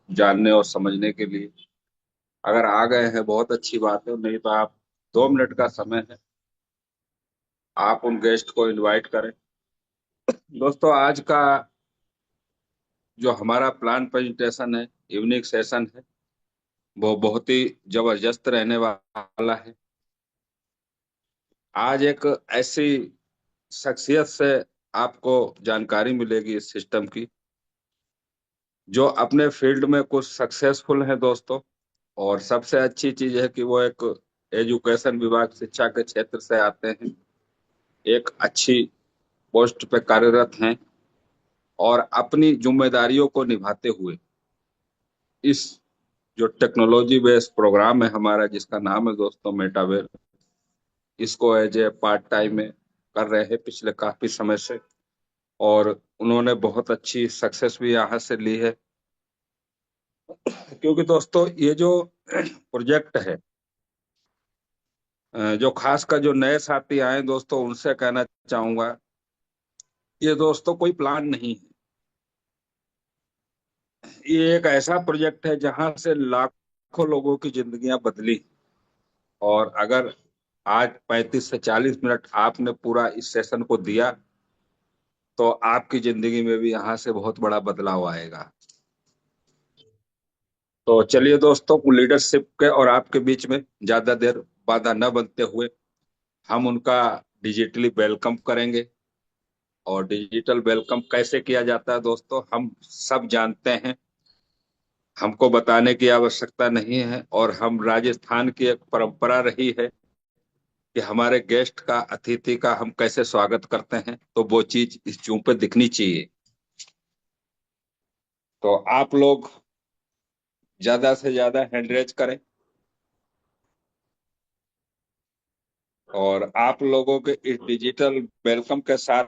जानने और समझने के लिए। अगर आ गए हैं बहुत अच्छी बात है, नहीं तो आप 2 मिनट का समय है, आप उन गेस्ट को इनवाइट करें। दोस्तों, आज का जो हमारा प्लान प्रेजेंटेशन है, इवनिंग सेशन है, वो बहुत ही जबरदस्त रहने वाला है। आज एक ऐसी शख्सियत से आपको जानकारी मिलेगी इस सिस्टम की, जो अपने फील्ड में कुछ सक्सेसफुल है दोस्तों। और सबसे अच्छी चीज है कि वो एक एजुकेशन विभाग, शिक्षा के क्षेत्र से आते हैं, एक अच्छी पोस्ट पे कार्यरत हैं, और अपनी जिम्मेदारियों को निभाते हुए इस जो टेक्नोलॉजी बेस्ड प्रोग्राम है हमारा, जिसका नाम है दोस्तों मेटावेल, इसको एज ए पार्ट टाइम में कर रहे हैं पिछले काफी समय से। और उन्होंने बहुत अच्छी सक्सेस भी यहाँ से ली है। क्योंकि दोस्तों ये जो प्रोजेक्ट है, जो खास कर जो नए साथी आए दोस्तों, उनसे कहना चाहूंगा, ये दोस्तों कोई प्लान नहीं है। ये एक ऐसा प्रोजेक्ट है जहां से लाखों लोगों की जिंदगियां बदली। और अगर आज 35 से 40 मिनट आपने पूरा इस सेशन को दिया, तो आपकी जिंदगी में भी यहाँ से बहुत बड़ा बदलाव आएगा। तो चलिए दोस्तों, लीडरशिप के और आपके बीच में ज्यादा देर बाधा न बनते हुए हम उनका डिजिटली वेलकम करेंगे। और डिजिटल वेलकम कैसे किया जाता है दोस्तों, हम सब जानते हैं, हमको बताने की आवश्यकता नहीं है। और हम राजस्थान की एक परंपरा रही है कि हमारे गेस्ट का, अतिथि का हम कैसे स्वागत करते हैं, तो वो चीज इस जूम पे दिखनी चाहिए। तो आप लोग ज्यादा से ज्यादा हैंड रेज करें, और आप लोगों के इस डिजिटल वेलकम के साथ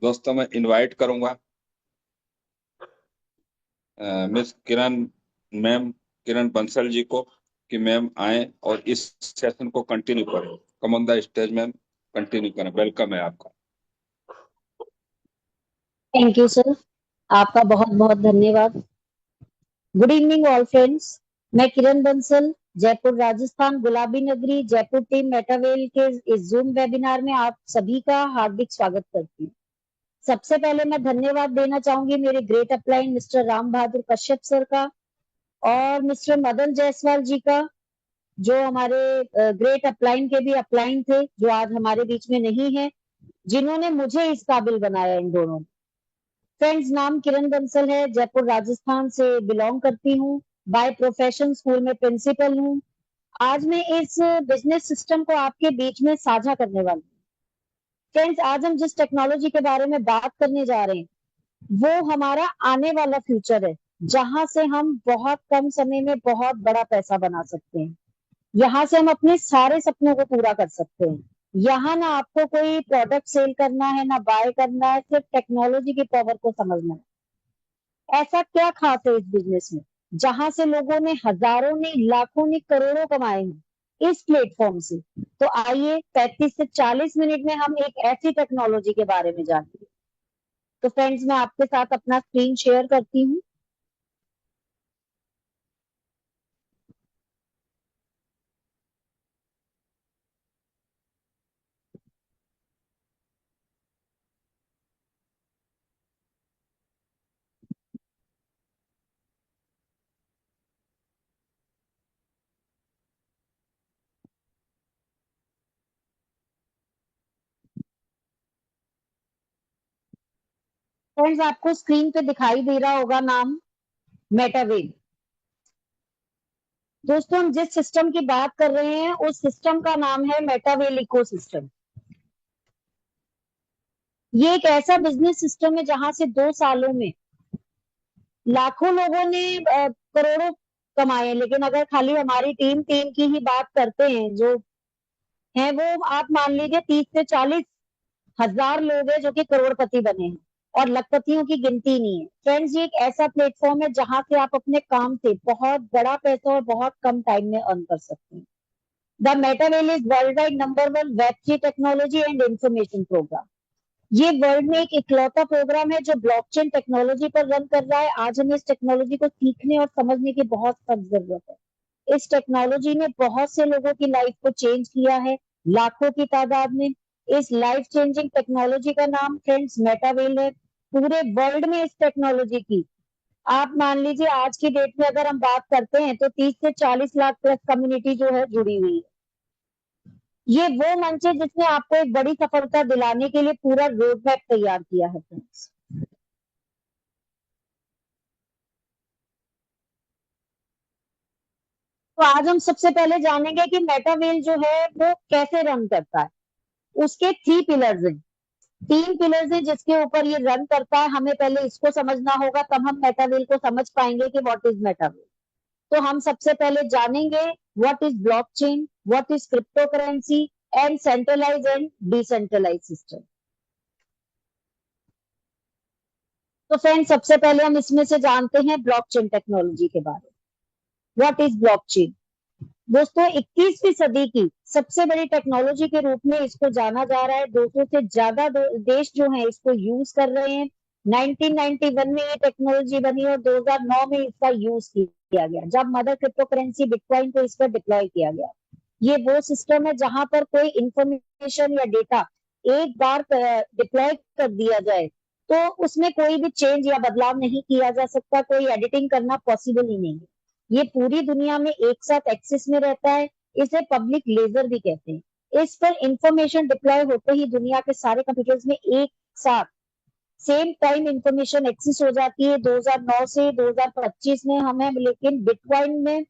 दोस्तों मैं इनवाइट करूंगा मिस किरण, मैम किरण बंसल जी को, कि मैम आए और इस सेशन को कंटिन्यू करें। Come on the stage ma'am, continue करें, वेलकम है आपका। Thank you sir. आपका बहुत बहुत धन्यवाद। Good evening all friends. मैं किरण बंसल, जयपुर राजस्थान गुलाबी नगरी जयपुर टीम मेटावेल के इस जूम वेबिनार में आप सभी का हार्दिक स्वागत करती हूँ। सबसे पहले मैं धन्यवाद देना चाहूंगी मेरे great upline mister Ram Bahadur Kashyap sir का, और मिस्टर मदन जायसवाल जी का, जो हमारे ग्रेट अपलाइन के भी अपलाइन थे, जो आज हमारे बीच में नहीं है, जिन्होंने मुझे इस काबिल बनाया इन दोनों। फ्रेंड्स, नाम किरण बंसल है, जयपुर राजस्थान से बिलोंग करती हूँ। बाय प्रोफेशन स्कूल में प्रिंसिपल हूँ। आज मैं इस बिजनेस सिस्टम को आपके बीच में साझा करने वाली हूँ। फ्रेंड्स, आज हम जिस टेक्नोलॉजी के बारे में बात करने जा रहे हैं, वो हमारा आने वाला फ्यूचर है, जहां से हम बहुत कम समय में बहुत बड़ा पैसा बना सकते हैं। यहाँ से हम अपने सारे सपनों को पूरा कर सकते हैं। यहाँ ना आपको कोई प्रोडक्ट सेल करना है, ना बाय करना है, सिर्फ टेक्नोलॉजी की पावर को समझना है। ऐसा क्या खास है इस बिजनेस में, जहां से लोगों ने हजारों ने, लाखों ने, करोड़ों कमाए हैं इस प्लेटफॉर्म से। तो आइए 35 से 40 मिनट में हम एक ऐसी टेक्नोलॉजी के बारे में जानते हैं। तो फ्रेंड्स, मैं आपके साथ अपना स्क्रीन शेयर करती हूँ। फ्रेंड्स, आपको स्क्रीन पे दिखाई दे रहा होगा नाम मेटावेव। दोस्तों, हम जिस सिस्टम की बात कर रहे हैं, उस सिस्टम का नाम है मेटावेल इकोसिस्टम। ये एक ऐसा बिजनेस सिस्टम है जहां से 2 सालों में लाखों लोगों ने करोड़ों कमाए हैं। लेकिन अगर खाली हमारी टीम की ही बात करते हैं, जो है वो आप मान लीजिए 30 से 40 हजार लोग हैं जो कि करोड़पति बने हैं, और लखपतियों की गिनती नहीं है। फ्रेंड्स, ये एक ऐसा प्लेटफॉर्म है जहां से आप अपने काम से बहुत बड़ा पैसा और बहुत कम टाइम में अर्न कर सकते हैं। The Metawell is world wide number 1 web three technology and information programme. ये वर्ल्ड में एक इकलौता प्रोग्राम है जो ब्लॉकचेन टेक्नोलॉजी पर रन कर रहा है। आज हमें इस टेक्नोलॉजी को सीखने और समझने की बहुत सख्त जरूरत है। इस टेक्नोलॉजी ने बहुत से लोगों की लाइफ को चेंज किया है, लाखों की तादाद में। इस लाइफ चेंजिंग टेक्नोलॉजी का नाम फ्रेंड्स मेटावेल है। पूरे वर्ल्ड में इस टेक्नोलॉजी की, आप मान लीजिए आज की डेट में अगर हम बात करते हैं तो 30 से 40 लाख प्लस कम्युनिटी जो है जुड़ी हुई है। ये वो मंच है जिसने आपको एक बड़ी सफलता दिलाने के लिए पूरा रोड मैप तैयार किया है फ्रेंड्स। तो आज हम सबसे पहले जानेंगे कि मेटावेल जो है वो कैसे रन करता है। उसके 3 पिलर्स हैं, 3 पिलर्स हैं जिसके ऊपर ये रन करता है। हमें पहले इसको समझना होगा, तब हम मेटावेल को समझ पाएंगे कि व्हाट इज मेटावेल। तो हम सबसे पहले जानेंगे what is blockchain, what is crypto currency and centralise and decentralise system. तो फ्रेंड सबसे पहले हम इसमें से जानते हैं ब्लॉकचेन टेक्नोलॉजी के बारे में। What is blockchain? दोस्तों 21वीं सदी की सबसे बड़ी टेक्नोलॉजी के रूप में इसको जाना जा रहा है। 200 से ज्यादा देश जो हैं इसको यूज कर रहे हैं। 1991 में ये टेक्नोलॉजी बनी और 2009 में इसका यूज किया गया जब मदर क्रिप्टो करेंसी बिटकॉइन को इस पर डिप्लॉय किया गया। ये वो सिस्टम है जहां पर कोई इंफॉर्मेशन या डेटा एक बार डिप्लॉय कर दिया जाए तो उसमें कोई भी चेंज या बदलाव नहीं किया जा सकता, कोई एडिटिंग करना पॉसिबल ही नहीं है। ये पूरी दुनिया में एक साथ एक्सेस में रहता है। इसे पब्लिक लेजर भी कहते हैं। इस पर इंफॉर्मेशन डिप्लॉय होते ही दुनिया के सारे कंप्यूटर्स में एक साथ सेम टाइम इंफॉर्मेशन एक्सेस हो जाती है। 2009 से 2025 में हमें, लेकिन बिटकॉइन में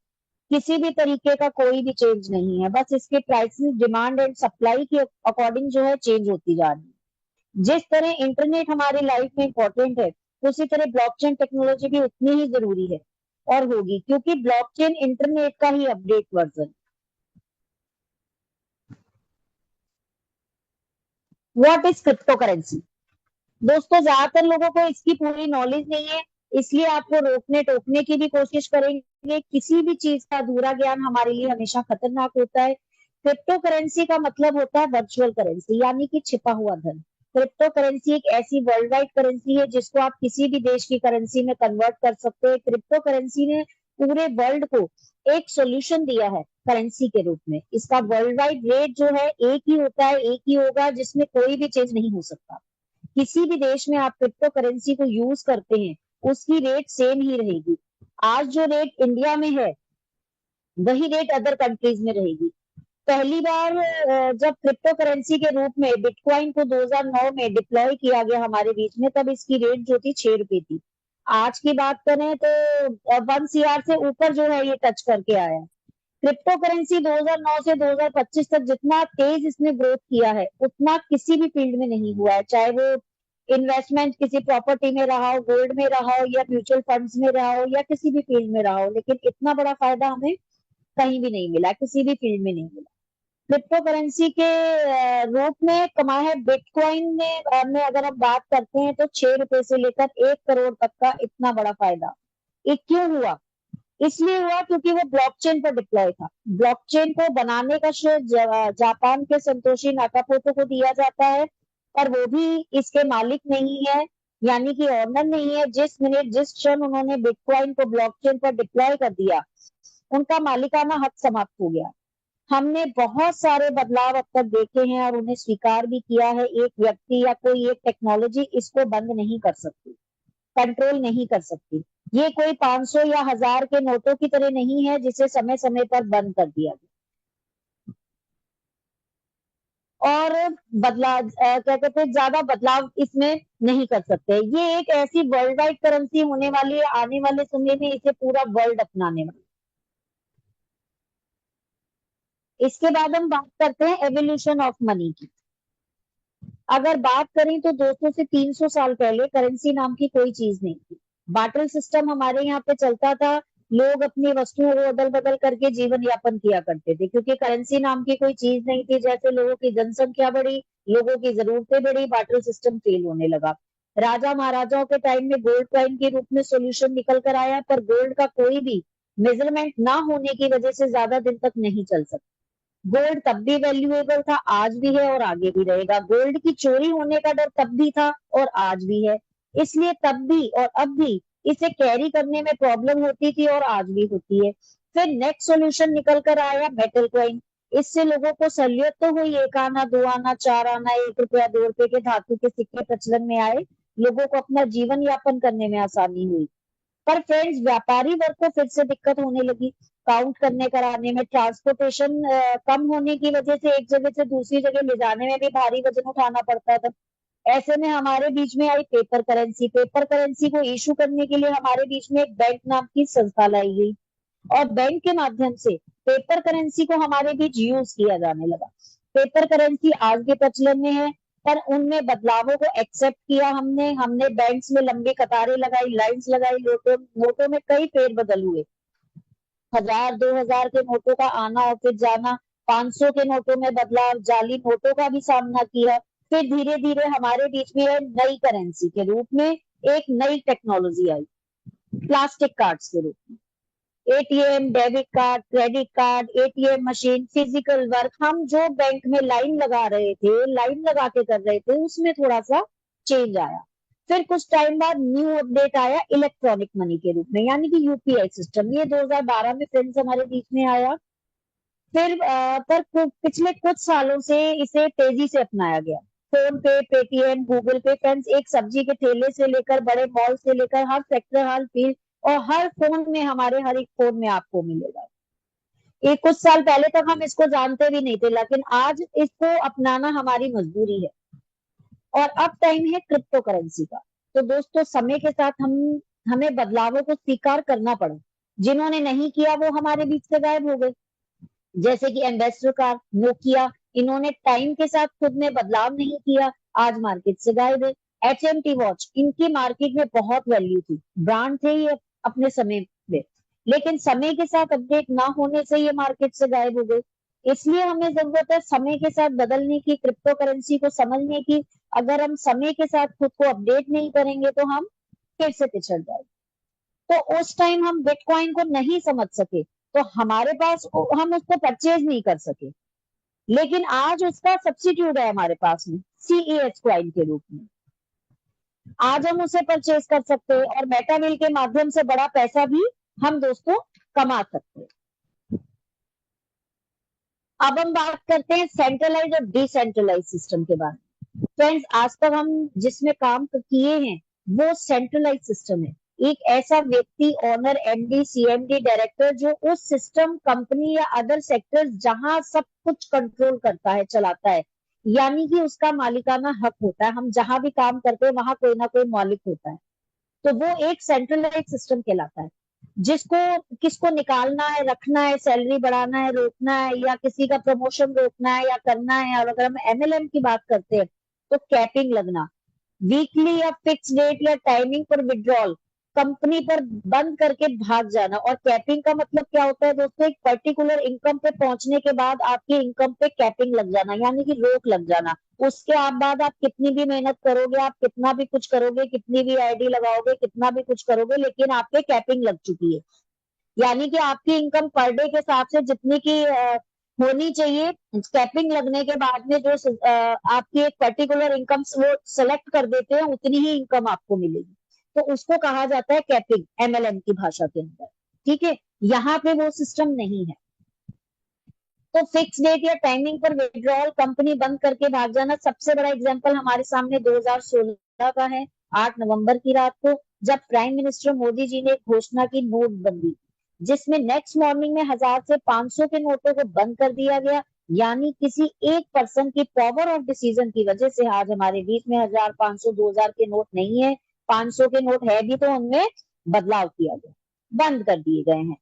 किसी भी तरीके का कोई भी चेंज नहीं है। बस इसके प्राइसेस डिमांड एंड सप्लाई के अकॉर्डिंग जो है चेंज होती जा रही है। जिस तरह इंटरनेट हमारी लाइफ में इंपॉर्टेंट है, उसी तरह ब्लॉकचेन टेक्नोलॉजी भी उतनी ही जरूरी है और होगी, क्योंकि ब्लॉकचेन इंटरनेट का ही update version. What is crypto currency? दोस्तों ज्यादातर लोगों को इसकी पूरी नॉलेज नहीं है, इसलिए आपको रोकने टोकने की भी कोशिश करेंगे। किसी भी चीज का अधूरा ज्ञान हमारे लिए हमेशा खतरनाक होता है। क्रिप्टो करेंसी का मतलब होता है वर्चुअल करेंसी, यानी कि छिपा हुआ धन। क्रिप्टो करेंसी एक ऐसी वर्ल्ड वाइड करेंसी है जिसको आप किसी भी देश की करेंसी में कन्वर्ट कर सकते हैं। क्रिप्टो करेंसी ने पूरे वर्ल्ड को एक सोल्यूशन दिया है करेंसी के रूप में। इसका वर्ल्ड वाइड रेट जो है एक ही होता है, एक ही होगा, जिसमें कोई भी चेंज नहीं हो सकता। किसी भी देश में आप क्रिप्टो करेंसी को यूज करते हैं उसकी रेट सेम ही रहेगी। आज जो रेट इंडिया में है वही रेट अदर कंट्रीज में रहेगी। पहली बार जब क्रिप्टो करेंसी के रूप में बिटकॉइन को 2009 में डिप्लॉय किया गया हमारे बीच में, तब इसकी रेट जो थी 6 रुपए थी। आज की बात करें तो 1 CR से ऊपर जो है ये टच करके आया है। क्रिप्टो करेंसी 2009 से 2025 तक जितना तेज इसने ग्रोथ किया है उतना किसी भी फील्ड में नहीं हुआ है, चाहे वो इन्वेस्टमेंट किसी प्रॉपर्टी में रहा हो, गोल्ड में रहा हो, या म्यूचुअल फंड्स में रहा हो, या किसी भी फील्ड में रहा हो। लेकिन इतना बड़ा फायदा हमें कहीं भी नहीं मिला, किसी भी फील्ड में नहीं मिला। क्रिप्टो करेंसी के रूप में कमा है बिटकॉइन ने, में अगर हम बात करते हैं तो 6 रुपए से लेकर 1 करोड़ तक का इतना बड़ा फायदा। ये क्यों हुआ? इसलिए हुआ क्योंकि वो ब्लॉकचेन पर डिप्लॉय था। ब्लॉकचेन को बनाने का श्रेय जापान के संतोशी नाकापोटो को दिया जाता है, और वो भी इसके मालिक नहीं है, यानी कि ऑनर नहीं है। जिस मिनट जिस क्षण उन्होंने बिटकॉइन को ब्लॉकचेन पर डिप्लॉय कर दिया, उनका मालिकाना हक समाप्त हो गया। हमने बहुत सारे बदलाव अब तक देखे हैं और उन्हें स्वीकार भी किया है। एक व्यक्ति या कोई एक टेक्नोलॉजी इसको बंद नहीं कर सकती, कंट्रोल नहीं कर सकती। ये कोई 500 या 1000 के नोटों की तरह नहीं है जिसे समय समय पर बंद कर दिया गया और क्या कहते हैं, ज्यादा बदलाव इसमें नहीं कर सकते। ये एक ऐसी वर्ल्ड वाइड करेंसी होने वाली है, आने वाले समय में इसे पूरा वर्ल्ड अपनाने वाला। इसके बाद हम बात करते हैं एवोल्यूशन ऑफ मनी की। अगर बात करें तो 200 से 300 साल पहले करेंसी नाम की कोई चीज नहीं थी। बार्टर सिस्टम हमारे यहाँ पे चलता था। लोग अपनी वस्तुओं को अदल बदल करके जीवन यापन किया करते थे, क्योंकि करेंसी नाम की कोई चीज नहीं थी। जैसे लोगों की जनसंख्या बढ़ी, लोगों की जरूरतें बढ़ी, बार्टर सिस्टम फेल होने लगा। राजा महाराजाओं के टाइम में गोल्ड कॉइन के रूप में सोल्यूशन निकल कर आया, पर गोल्ड का कोई भी मेजरमेंट ना होने की वजह से ज्यादा दिन तक नहीं चल सकता। गोल्ड तब भी वैल्यूएबल था, आज भी है और आगे भी रहेगा। गोल्ड की चोरी होने का डर तब भी था और आज भी है, इसलिए तब भी और अब भी इसे कैरी करने में प्रॉब्लम होती थी और आज भी होती है। फिर नेक्स्ट सॉल्यूशन निकल कर आया मेटल कॉइन। इससे लोगों को सहूलियत तो हुई, 1 आना 2 आना 4 आना, 1 रुपया 2 रुपए के धातु के सिक्के प्रचलन में आए, लोगों को अपना जीवन यापन करने में आसानी हुई। पर फ्रेंड्स, व्यापारी वर्ग को फिर से दिक्कत होने लगी, काउंट करने कराने में, ट्रांसपोर्टेशन कम होने की वजह से एक जगह से दूसरी जगह ले जाने में भी भारी वजन उठाना पड़ता था। ऐसे में हमारे बीच में आई पेपर करेंसी। पेपर करेंसी को इशू करने के लिए हमारे बीच में एक बैंक नाम की संस्था लाई गई और बैंक के माध्यम से पेपर करेंसी को हमारे बीच यूज किया जाने लगा। पेपर करेंसी आज भी प्रचलन में है, पर उनमें बदलावों को एक्सेप्ट किया हमने। हमने बैंक्स में लंबी कतारें लगाई, लाइंस लगाई, नोटों नोटों में कई फेरबदल हुए। 1000 2000 के नोटों का आना और फिर जाना, 500 के नोटों में बदलाव, जाली नोटों का भी सामना किया। फिर धीरे धीरे हमारे बीच में नई करेंसी के रूप में एक नई टेक्नोलॉजी आई, प्लास्टिक कार्ड्स के रूप में। ATM, debit card, credit card, ATM machine, physical work, हम जो बैंक में लाइन लगा रहे थे, लाइन लगा के कर रहे थे, उसमें थोड़ा सा चेंज आया। फिर कुछ टाइम बाद न्यू अपडेट आया इलेक्ट्रॉनिक मनी के रूप में, यानी कि यूपीआई सिस्टम। ये 2012 में फ्रेंड्स हमारे बीच में आया। फिर पिछले कुछ सालों से इसे तेजी से अपनाया गया। फोन पे, पेटीएम, गूगल पे, फ्रेंड्स एक सब्जी के ठेले से लेकर बड़े मॉल से लेकर हर सेक्टर, हर फील्ड और हर फोन में, हमारे हर एक फोन में आपको मिलेगा। ये कुछ साल पहले तक हम इसको जानते भी नहीं थे, लेकिन आज इसको अपनाना हमारी मजबूरी है। और अब टाइम है क्रिप्टो करेंसी का। तो दोस्तों, समय के साथ हमें बदलावों को स्वीकार करना पड़ा। जिन्होंने नहीं किया वो हमारे बीच से गायब हो गए, जैसे कि एम्बेसडर कार, नोकिया। इन्होंने टाइम के साथ खुद में बदलाव नहीं किया, आज मार्केट से गायब है। एचएमटी वॉच, इनकी मार्केट में बहुत वैल्यू थी, ब्रांड थे ये अपने समय में, लेकिन समय के साथ अपडेट ना होने से ये मार्केट से गायब हो गए। इसलिए हमें जरूरत है समय के साथ बदलने की, क्रिप्टो करेंसी को समझने की। अगर हम समय के साथ खुद को अपडेट नहीं करेंगे तो हम फिर से पिछड़ जाएंगे। तो उस टाइम हम बिटकॉइन को नहीं समझ सके, तो हमारे पास हम उसको परचेज नहीं कर सके, लेकिन आज उसका सब्सिट्यूट है हमारे पास में, सीईएच क्वाइन के रूप में। आज हम उसे परचेज कर सकते हैं और मेटाविल के माध्यम से बड़ा पैसा भी हम दोस्तों कमा सकते हैं। अब हम बात करते हैं सेंट्रलाइज और डिसेंट्रलाइज सिस्टम के बारे में। फ्रेंड्स, आज तक हम जिसमें काम किए हैं वो सेंट्रलाइज सिस्टम है। एक ऐसा व्यक्ति, ओनर, एमडी, सीएमडी, डायरेक्टर, जो उस सिस्टम, कंपनी या अदर सेक्टर जहां सब कुछ कंट्रोल करता है, चलाता है, यानी कि उसका मालिकाना हक होता है। हम जहां भी काम करते हैं वहां कोई ना कोई मालिक होता है, तो वो एक सेंट्रलाइज सिस्टम कहलाता है। जिसको किसको निकालना है, रखना है, सैलरी बढ़ाना है, रोकना है, या किसी का प्रमोशन रोकना है या करना है। और अगर हम एमएलएम की बात करते हैं तो कैपिंग लगना, वीकली या फिक्स डेट या टाइमिंग पर विड्रॉल, कंपनी पर बंद करके भाग जाना। और कैपिंग का मतलब क्या होता है दोस्तों? एक पर्टिकुलर इनकम पे पहुंचने के बाद आपकी इनकम पे कैपिंग लग जाना, यानी कि रोक लग जाना। उसके बाद आप कितनी भी मेहनत करोगे, आप कितना भी कुछ करोगे, कितनी भी आईडी लगाओगे, कितना भी कुछ करोगे, लेकिन आपके कैपिंग लग चुकी है। यानी कि आपकी इनकम पर डे के हिसाब से जितनी की होनी चाहिए, कैपिंग लगने के बाद में जो आपकी एक पर्टिकुलर इनकम वो सेलेक्ट कर देते हैं, उतनी ही इनकम आपको मिलेगी। तो उसको कहा जाता है कैपिंग, एमएलएम की भाषा के अंदर। ठीक है, यहाँ पे वो सिस्टम नहीं है। तो फिक्स डेट या टाइमिंग पर विड्रॉल, कंपनी बंद करके भाग जाना। सबसे बड़ा एग्जांपल हमारे सामने 2016 का है, 8 नवंबर की रात को, जब प्राइम मिनिस्टर मोदी जी ने घोषणा की नोटबंदी, जिसमें नेक्स्ट मॉर्निंग में 1000 से 500 के नोटों को बंद कर दिया गया। यानी किसी एक पर्सन की पावर ऑफ डिसीजन की वजह से आज हमारे बीच में 1000 500 2000 के नोट नहीं है। 500 के नोट है भी तो उनमें बदलाव किया गया, बंद कर दिए गए हैं।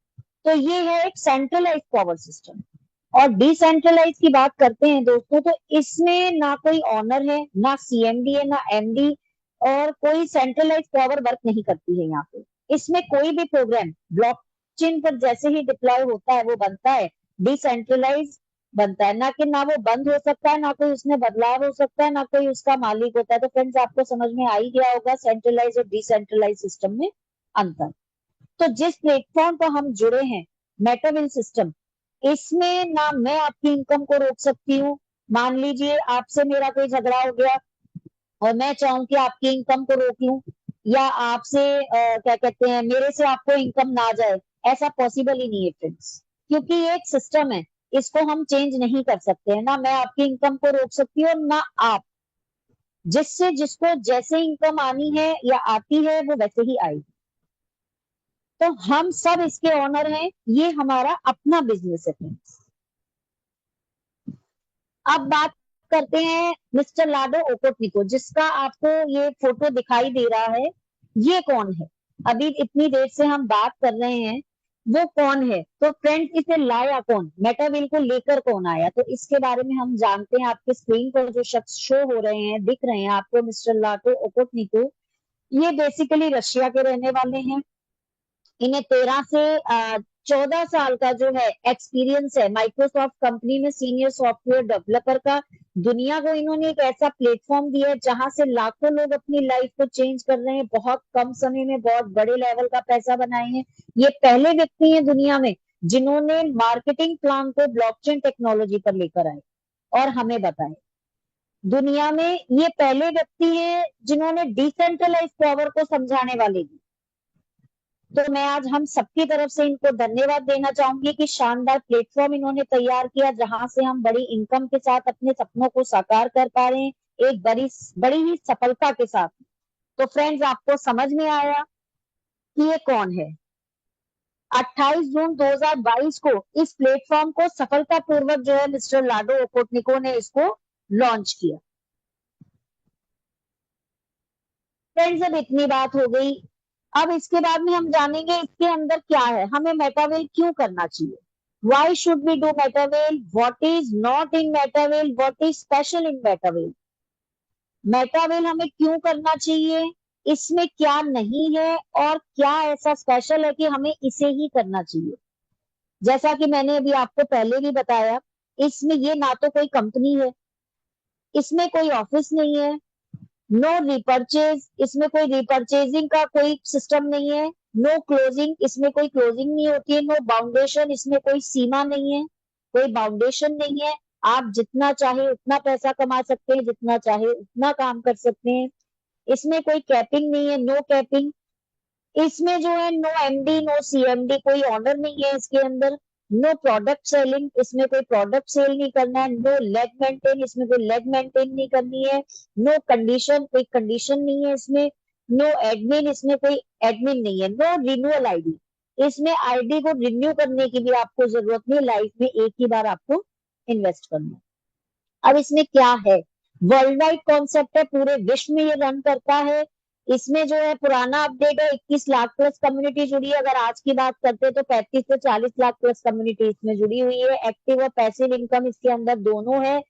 तो ये है एक सेंट्रलाइज पावर सिस्टम। और डिसेंट्रलाइज की बात करते हैं दोस्तों, तो इसमें ना कोई ऑनर है, ना सीएमडी है, ना एमडी, और कोई सेंट्रलाइज पावर वर्क नहीं करती है यहाँ पे। इसमें कोई भी प्रोग्राम ब्लॉकचेन पर जैसे ही डिप्लॉय होता है वो बनता है, डिसेंट्रलाइज बनता है। ना कि ना वो बंद हो सकता है, ना कोई उसमें बदलाव हो सकता है, ना कोई उसका मालिक होता है। तो फ्रेंड्स, आपको समझ में आ ही गया होगा सेंट्रलाइज और डिसेंट्रलाइज सिस्टम में अंतर। तो जिस प्लेटफॉर्म पर हम जुड़े हैं, मेटाविल सिस्टम, इसमें ना मैं आपकी इनकम को रोक सकती हूँ। मान लीजिए आपसे मेरा कोई झगड़ा हो गया और मैं चाहूं कि आपकी इनकम को रोक लूं, या आपसे क्या कहते हैं, मेरे से आपको इनकम ना जाए, ऐसा पॉसिबल ही नहीं है फ्रेंड्स, क्योंकि ये एक सिस्टम है, इसको हम चेंज नहीं कर सकते हैं। ना मैं आपकी इनकम को रोक सकती हूँ ना आप। जिससे जिसको जैसे इनकम आनी है या आती है वो वैसे ही आएगी। तो हम सब इसके ऑनर हैं, ये हमारा अपना बिजनेस है फ्रेंड्स। अब बात करते हैं मिस्टर लाडो ओकोटनिको, जिसका आपको ये फोटो दिखाई दे रहा है। ये कौन है? अभी इतनी देर से हम बात कर रहे हैं, वो कौन है? तो फ्रेंड्स, इसे लाया कौन, मेटाविल को लेकर कौन आया, तो इसके बारे में हम जानते हैं। आपके स्क्रीन पर जो शख्स शो हो रहे हैं, दिख रहे हैं आपको, मिस्टर लाडो ओकोटनिको, ये बेसिकली रशिया के रहने वाले हैं। इन्हें 13 से 14 साल का जो है एक्सपीरियंस है माइक्रोसॉफ्ट कंपनी में सीनियर सॉफ्टवेयर डेवलपर का। दुनिया को इन्होंने एक ऐसा प्लेटफॉर्म दिया है जहां से लाखों लोग अपनी लाइफ को चेंज कर रहे हैं, बहुत कम समय में बहुत बड़े लेवल का पैसा बनाए हैं। ये पहले व्यक्ति हैं दुनिया में जिन्होंने मार्केटिंग प्लान को ब्लॉकचेन टेक्नोलॉजी पर लेकर आए और हमें बताए। दुनिया में ये पहले व्यक्ति हैं जिन्होंने डिसेंट्रलाइज पावर को समझाने वाले दी। तो मैं आज हम सबकी तरफ से इनको धन्यवाद देना चाहूंगी कि शानदार प्लेटफॉर्म इन्होंने तैयार किया, जहां से हम बड़ी इनकम के साथ अपने सपनों को साकार कर पा रहे हैं, एक बड़ी बड़ी ही सफलता के साथ। तो फ्रेंड्स, आपको समझ में आया कि ये कौन है? 28 जून 2022 को इस प्लेटफॉर्म को सफलतापूर्वक जो है मिस्टर लाडो ओकोटनिको ने इसको लॉन्च किया। फ्रेंड्स, अब इतनी बात हो गई। अब इसके बाद में हम जानेंगे इसके अंदर क्या है, हमें मेटावेल क्यों करना चाहिए। Why should we do Metawell, what is not in Metawell, what is special in Metawell. Metawell हमें क्यों करना चाहिए, इसमें क्या नहीं है और क्या ऐसा स्पेशल है कि हमें इसे ही करना चाहिए। जैसा कि मैंने अभी आपको पहले भी बताया, इसमें ये ना तो कोई कंपनी है, इसमें कोई ऑफिस नहीं है, नो रिपर्चेज, इसमें कोई रिपर्चेजिंग का कोई सिस्टम नहीं है, नो क्लोजिंग, इसमें कोई क्लोजिंग नहीं होती है, नो बाउंडेशन, इसमें कोई सीमा नहीं है, कोई बाउंडेशन नहीं है। आप जितना चाहे उतना पैसा कमा सकते हैं, जितना चाहे उतना काम कर सकते हैं। इसमें कोई कैपिंग नहीं है, नो कैपिंग। इसमें जो है नो एमडी नो सीएमडी, कोई ऑनर नहीं है इसके अंदर। नो प्रोडक्ट सेलिंग, इसमें कोई प्रोडक्ट सेल नहीं करना है। नो लेग मेंटेन, इसमें कोई लेग मेंटेन नहीं करनी है। नो कंडीशन, कोई कंडीशन नहीं है इसमें। नो एडमिन, इसमें कोई एडमिन नहीं है। नो रिन्यूअल आईडी, इसमें आईडी को रिन्यू करने की भी आपको जरूरत नहीं, लाइफ में एक ही बार आपको इन्वेस्ट करना है। अब इसमें क्या है, वर्ल्ड वाइड कॉन्सेप्ट है, पूरे विश्व में ये रन करता है। इसमें जो है पुराना अपडेट है, 21 लाख प्लस कम्युनिटी जुड़ी है। अगर आज की बात करते हैं तो 35 से 40 लाख प्लस कम्युनिटी इसमें जुड़ी हुई है। एक्टिव और पैसिव इनकम इसके अंदर दोनों है।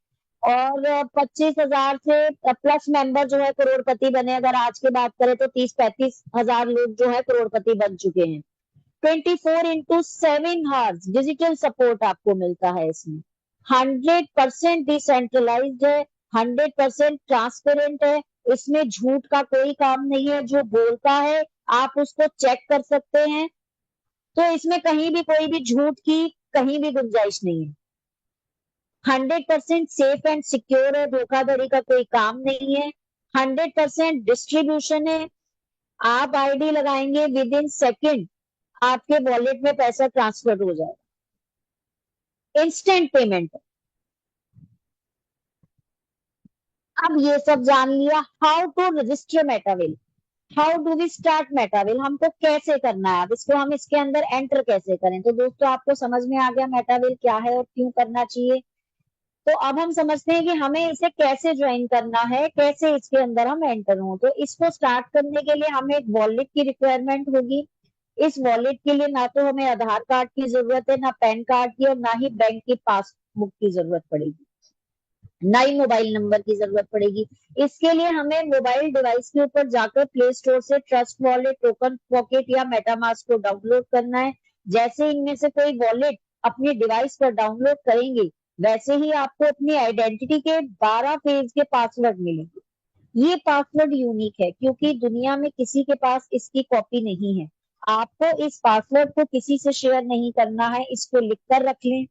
और 25,000 से प्लस मेंबर जो है करोड़पति बने। अगर आज की बात करें तो 30-35 हजार लोग जो है करोड़पति बन चुके हैं। 24x7 डिजिटल सपोर्ट आपको मिलता है इसमें। 100% डिसेंट्रलाइज्ड है, 100% ट्रांसपेरेंट है। इसमें झूठ का कोई काम नहीं है, जो बोलता है आप उसको चेक कर सकते हैं। तो इसमें कहीं भी कोई भी झूठ की कहीं भी गुंजाइश नहीं है। 100% सेफ एंड सिक्योर है, धोखाधड़ी का कोई काम नहीं है। 100% डिस्ट्रीब्यूशन है, आप आईडी लगाएंगे विद इन सेकेंड आपके वॉलेट में पैसा ट्रांसफर हो जाएगा। Instant payment. अब ये सब जान लिया, how to register Metawell, how do we start Metawell, हमको कैसे करना है, अब इसको हम इसके अंदर एंटर कैसे करें। तो दोस्तों, आपको समझ में आ गया मेटावेल क्या है और क्यों करना चाहिए। तो अब हम समझते हैं कि हमें इसे कैसे ज्वाइन करना है, कैसे इसके अंदर हम एंटर हों। तो इसको स्टार्ट करने के लिए हमें एक वॉलेट की रिक्वायरमेंट होगी। इस वॉलेट के लिए ना तो हमें आधार कार्ड की जरूरत है, ना पैन कार्ड की, और ना ही बैंक की पासबुक की जरूरत पड़ेगी, ना ही मोबाइल नंबर की जरूरत पड़ेगी। इसके लिए हमें मोबाइल डिवाइस के ऊपर जाकर प्ले स्टोर से ट्रस्ट वॉलेट, टोकन पॉकेट या मेटामास्क को डाउनलोड करना है। जैसे इनमें से कोई वॉलेट अपने डिवाइस पर डाउनलोड करेंगे, वैसे ही आपको अपनी आइडेंटिटी के 12 पेज के पासवर्ड मिलेंगे। ये पासवर्ड यूनिक है क्योंकि दुनिया में किसी के पास इसकी कॉपी नहीं है। आपको इस पासवर्ड को किसी से शेयर नहीं करना है, इसको लिख कर रख लें।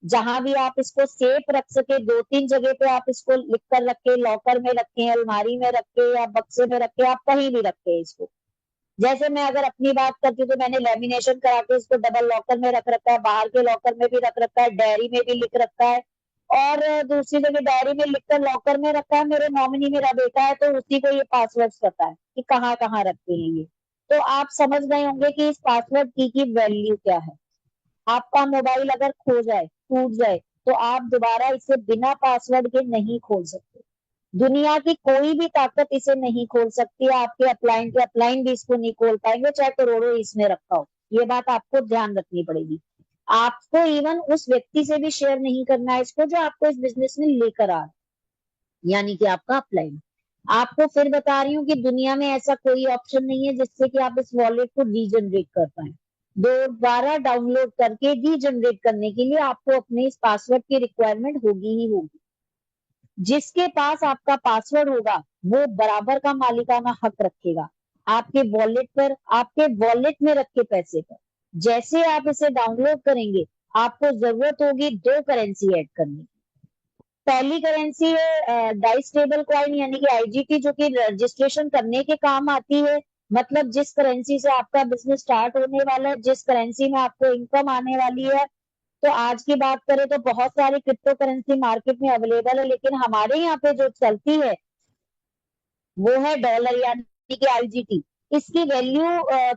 जहां भी आप इसको सेफ रख सके, 2-3 जगह पे आप इसको लिख कर रखे, लॉकर में रखे, अलमारी में रखे या बक्से में रखे, आप कहीं भी रखे इसको। जैसे मैं अगर अपनी बात करती हूँ तो मैंने लेमिनेशन करा के इसको डबल लॉकर में रख रखा है, बाहर के लॉकर में भी रख रखा है, डायरी में भी लिख रखा है, और दूसरी जगह डायरी में लिखकर लॉकर में रखा है। मेरे नॉमिनी मेरा बेटा है तो उसी को ये पासवर्ड पता है कि कहाँ कहाँ रखे हैं ये। तो आप समझ गए होंगे कि इस पासवर्ड की वैल्यू क्या है। आपका मोबाइल अगर खो जाए, टूट जाए, तो आप दोबारा इसे बिना पासवर्ड के नहीं खोल सकते। दुनिया की कोई भी ताकत इसे नहीं खोल सकती है। आपके अपलाइन के अपलाइन भी इसको नहीं खोल पाएंगे, चाहे करोड़ों इसमें रखा हो। ये बात आपको ध्यान रखनी पड़ेगी। आपको इवन उस व्यक्ति से भी शेयर नहीं करना है इसको जो आपको इस बिजनेस में लेकर आ रहा है, यानी कि आपका अपलाइन। आपको फिर बता रही हूँ कि दुनिया में ऐसा कोई ऑप्शन नहीं है जिससे कि आप इस वॉलेट को रीजनरेट कर पाए। दोबारा डाउनलोड करके रीजनरेट करने के लिए आपको अपने इस पासवर्ड की रिक्वायरमेंट होगी ही होगी। जिसके पास आपका पासवर्ड होगा वो बराबर का मालिकाना हक रखेगा आपके वॉलेट पर, आपके वॉलेट में रखे पैसे पर। जैसे आप इसे डाउनलोड करेंगे, आपको जरूरत होगी 2 करेंसी ऐड करने की। पहली करेंसी है डाई स्टेबल कॉइन यानी कि आईजीटी, जो कि रजिस्ट्रेशन करने के काम आती है। मतलब जिस करेंसी से आपका बिजनेस स्टार्ट होने वाला है, जिस करेंसी में आपको इनकम आने वाली है। तो आज की बात करें तो बहुत सारी क्रिप्टो करेंसी मार्केट में अवेलेबल है, लेकिन हमारे यहाँ पे जो चलती है वो है डॉलर यानी कि आईजीटी। इसकी वैल्यू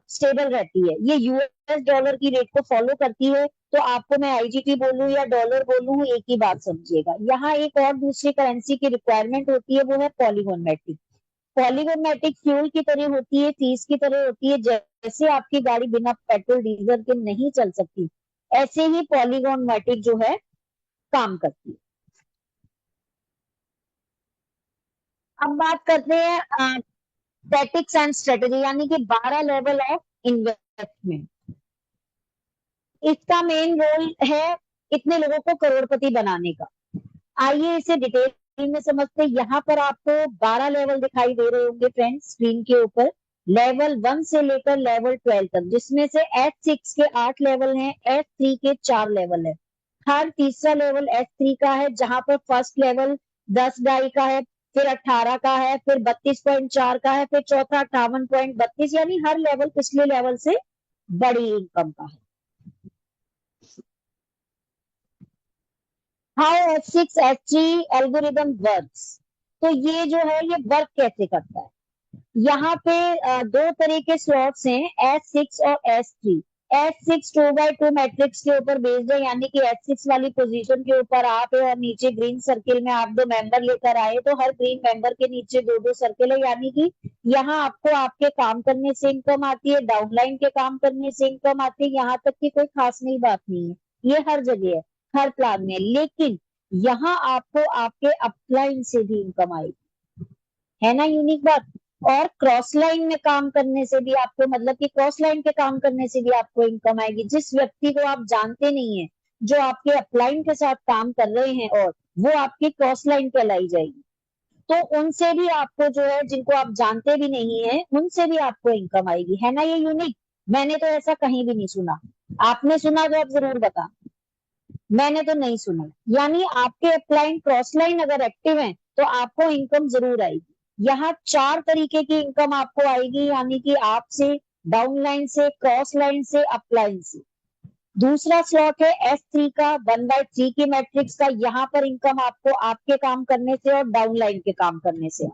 स्टेबल रहती है, ये यूएस डॉलर की रेट को फॉलो करती है। तो आपको मैं आईजीटी बोलूं या डॉलर बोलूं, एक ही बात समझिएगा। यहाँ एक और दूसरी करेंसी की रिक्वायरमेंट होती है, वो है Polygon Matic. Polygon Matic fuel की तरह होती है, फीस की तरह होती है। जैसे आपकी गाड़ी बिना पेट्रोल डीजल के नहीं चल सकती, ऐसे ही पॉलीगॉन मैट्रिक जो है काम करती है। अब बात करते हैं टैक्टिक्स एंड स्ट्रेटेजी यानी कि 12 लेवल ऑफ इन्वेस्टमेंट। इसका मेन रोल है इतने लोगों को करोड़पति बनाने का। आइए इसे डिटेल में समझते हैं। यहाँ पर आपको 12 लेवल दिखाई दे रहे होंगे फ्रेंड्स स्क्रीन के ऊपर। लेवल 1 से लेकर लेवल 12 तक, जिसमें से S6 के 8 लेवल हैं, S3 के 4 लेवल है। हर तीसरा लेवल S3 का है, जहां पर फर्स्ट लेवल 10 डाई का है, फिर 18 का है, फिर 32.4 का है, फिर चौथा 58.32, यानी हर लेवल पिछले लेवल से बड़ी इनकम का है। How S6 S3 algorithm works. तो ये जो है ये वर्क कैसे करता है। यहाँ पे दो तरह के स्लॉट्स हैं, S6 और S3। S6 2x2 मैट्रिक्स के ऊपर बेस्ड है, यानी कि S6 वाली पोजीशन के ऊपर आप है और नीचे ग्रीन सर्किल में आप 2 मेंबर लेकर आए, तो हर ग्रीन मेंबर के नीचे 2-2 सर्किल है। यानी कि यहाँ आपको आपके काम करने से इनकम आती है, डाउनलाइन के काम करने से इनकम आती है। यहाँ तक की कोई खास नई बात नहीं है, ये हर जगह है, हर प्लान में। लेकिन यहाँ आपको आपके अपलाइन से भी इनकम आएगी, है ना यूनिक बात। और क्रॉस लाइन में काम करने से भी आपको, मतलब कि क्रॉस लाइन के काम करने से भी आपको इनकम आएगी। जिस व्यक्ति को आप जानते नहीं है, जो आपके अपलाइन के साथ काम कर रहे हैं, और वो आपकी क्रॉस लाइन कहलाई जाएगी। तो उनसे भी आपको जो है, जिनको आप जानते भी नहीं है, उनसे भी आपको इनकम आएगी, है ना ये यूनिक। मैंने तो ऐसा कहीं भी नहीं सुना। आपने सुना तो आप जरूर बता, मैंने तो नहीं सुना। यानी आपके अपलाइन क्रॉस लाइन अगर एक्टिव है तो आपको इनकम जरूर आएगी। यहाँ 4 तरीके की इनकम आपको आएगी, यानी कि आपसे, डाउनलाइन से, क्रॉस लाइन से, अपलाइन से। दूसरा स्लॉट है S3 का 1/3 की मैट्रिक्स का। यहाँ पर इनकम आपको आपके काम करने से और डाउनलाइन के काम करने से।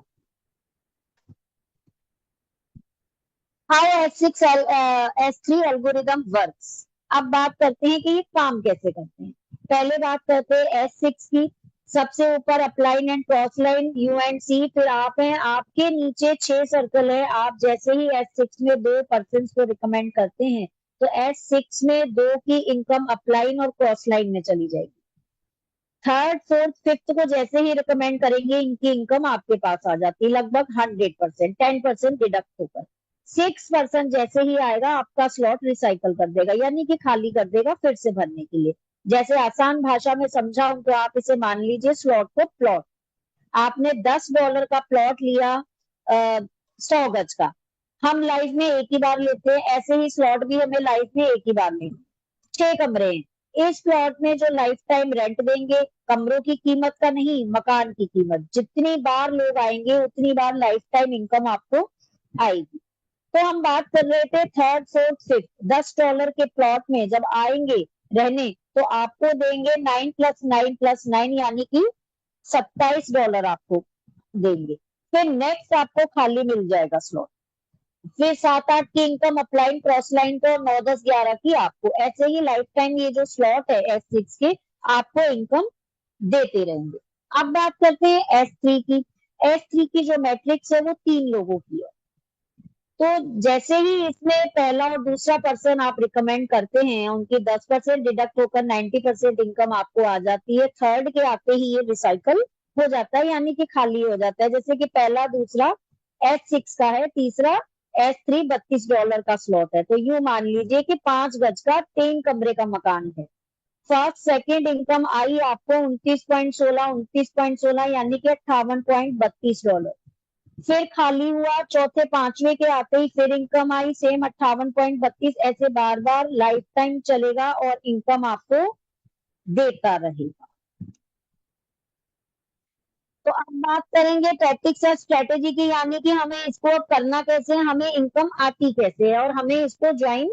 How S6 S3 algorithm works. अब बात करते हैं कि ये काम कैसे करते हैं। पहले बात करते हैं S6 की। सबसे ऊपर upline and cross line, U and C, फिर आप हैं, आपके नीचे 6 सर्कल है। आप जैसे ही S6 में 2 पर्सन को रिकमेंड करते हैं, तो S6 में 2 की इनकम अपलाइन और क्रॉस लाइन में चली जाएगी। थर्ड, फोर्थ, फिफ्थ को जैसे ही रिकमेंड करेंगे, इनकी इनकम आपके पास आ जाती है लगभग 100%, 10% डिडक्ट होकर। 6% जैसे ही आएगा, आपका स्लॉट रिसाइकल कर देगा, यानी कि खाली कर देगा फिर से भरने के लिए। जैसे आसान भाषा में समझाऊं तो आप इसे मान लीजिए स्लॉट को प्लॉट। आपने $10 का प्लॉट लिया 100 गज का। हम लाइफ में एक ही बार लेते हैं, ऐसे ही स्लॉट भी हमें लाइफ में एक ही बार लेंगे। 6 कमरे हैं, इस प्लॉट में जो लाइफ टाइम रेंट देंगे, कमरों की कीमत का नहीं, मकान की कीमत, जितनी बार लोग आएंगे उतनी बार लाइफ टाइम इनकम आपको आएगी। तो हम बात कर रहे थे थर्ड फोर्थ फिफ्थ, $10 के प्लॉट में जब आएंगे रहने तो आपको देंगे 9+9+9 यानी कि $27 आपको देंगे। फिर नेक्स्ट आपको खाली मिल जाएगा स्लॉट, फिर 7-8 की इनकम अपलाइन क्रॉस लाइन को, 9-10-11 की आपको, ऐसे ही लाइफ टाइम ये जो स्लॉट है S6 के आपको इनकम देते रहेंगे। अब बात करते हैं S3 की। S3 की जो मैट्रिक्स है वो 3 लोगों की है। तो जैसे ही इसमें पहला और दूसरा पर्सन आप रिकमेंड करते हैं, उनकी 10% डिडक्ट होकर 90% इनकम आपको आ जाती है। थर्ड के आते ही ये रिसाइकल हो जाता है, यानी कि खाली हो जाता है। जैसे कि पहला दूसरा S6 का है, तीसरा S3 $32 का स्लॉट है। तो यूं मान लीजिए कि 5 गज का 3 कमरे का मकान है। फर्स्ट सेकेंड इनकम आई आपको 29.16 यानी कि $58.32। फिर खाली हुआ, चौथे पांचवे के आते ही फिर इनकम आई सेम 58.32। ऐसे बार बार लाइफ टाइम चलेगा और इनकम आपको देता रहेगा। तो अब बात करेंगे टैक्टिक्स और स्ट्रेटेजी की, यानी कि हमें इसको करना कैसे है, हमें इनकम आती कैसे है और हमें इसको ज्वाइन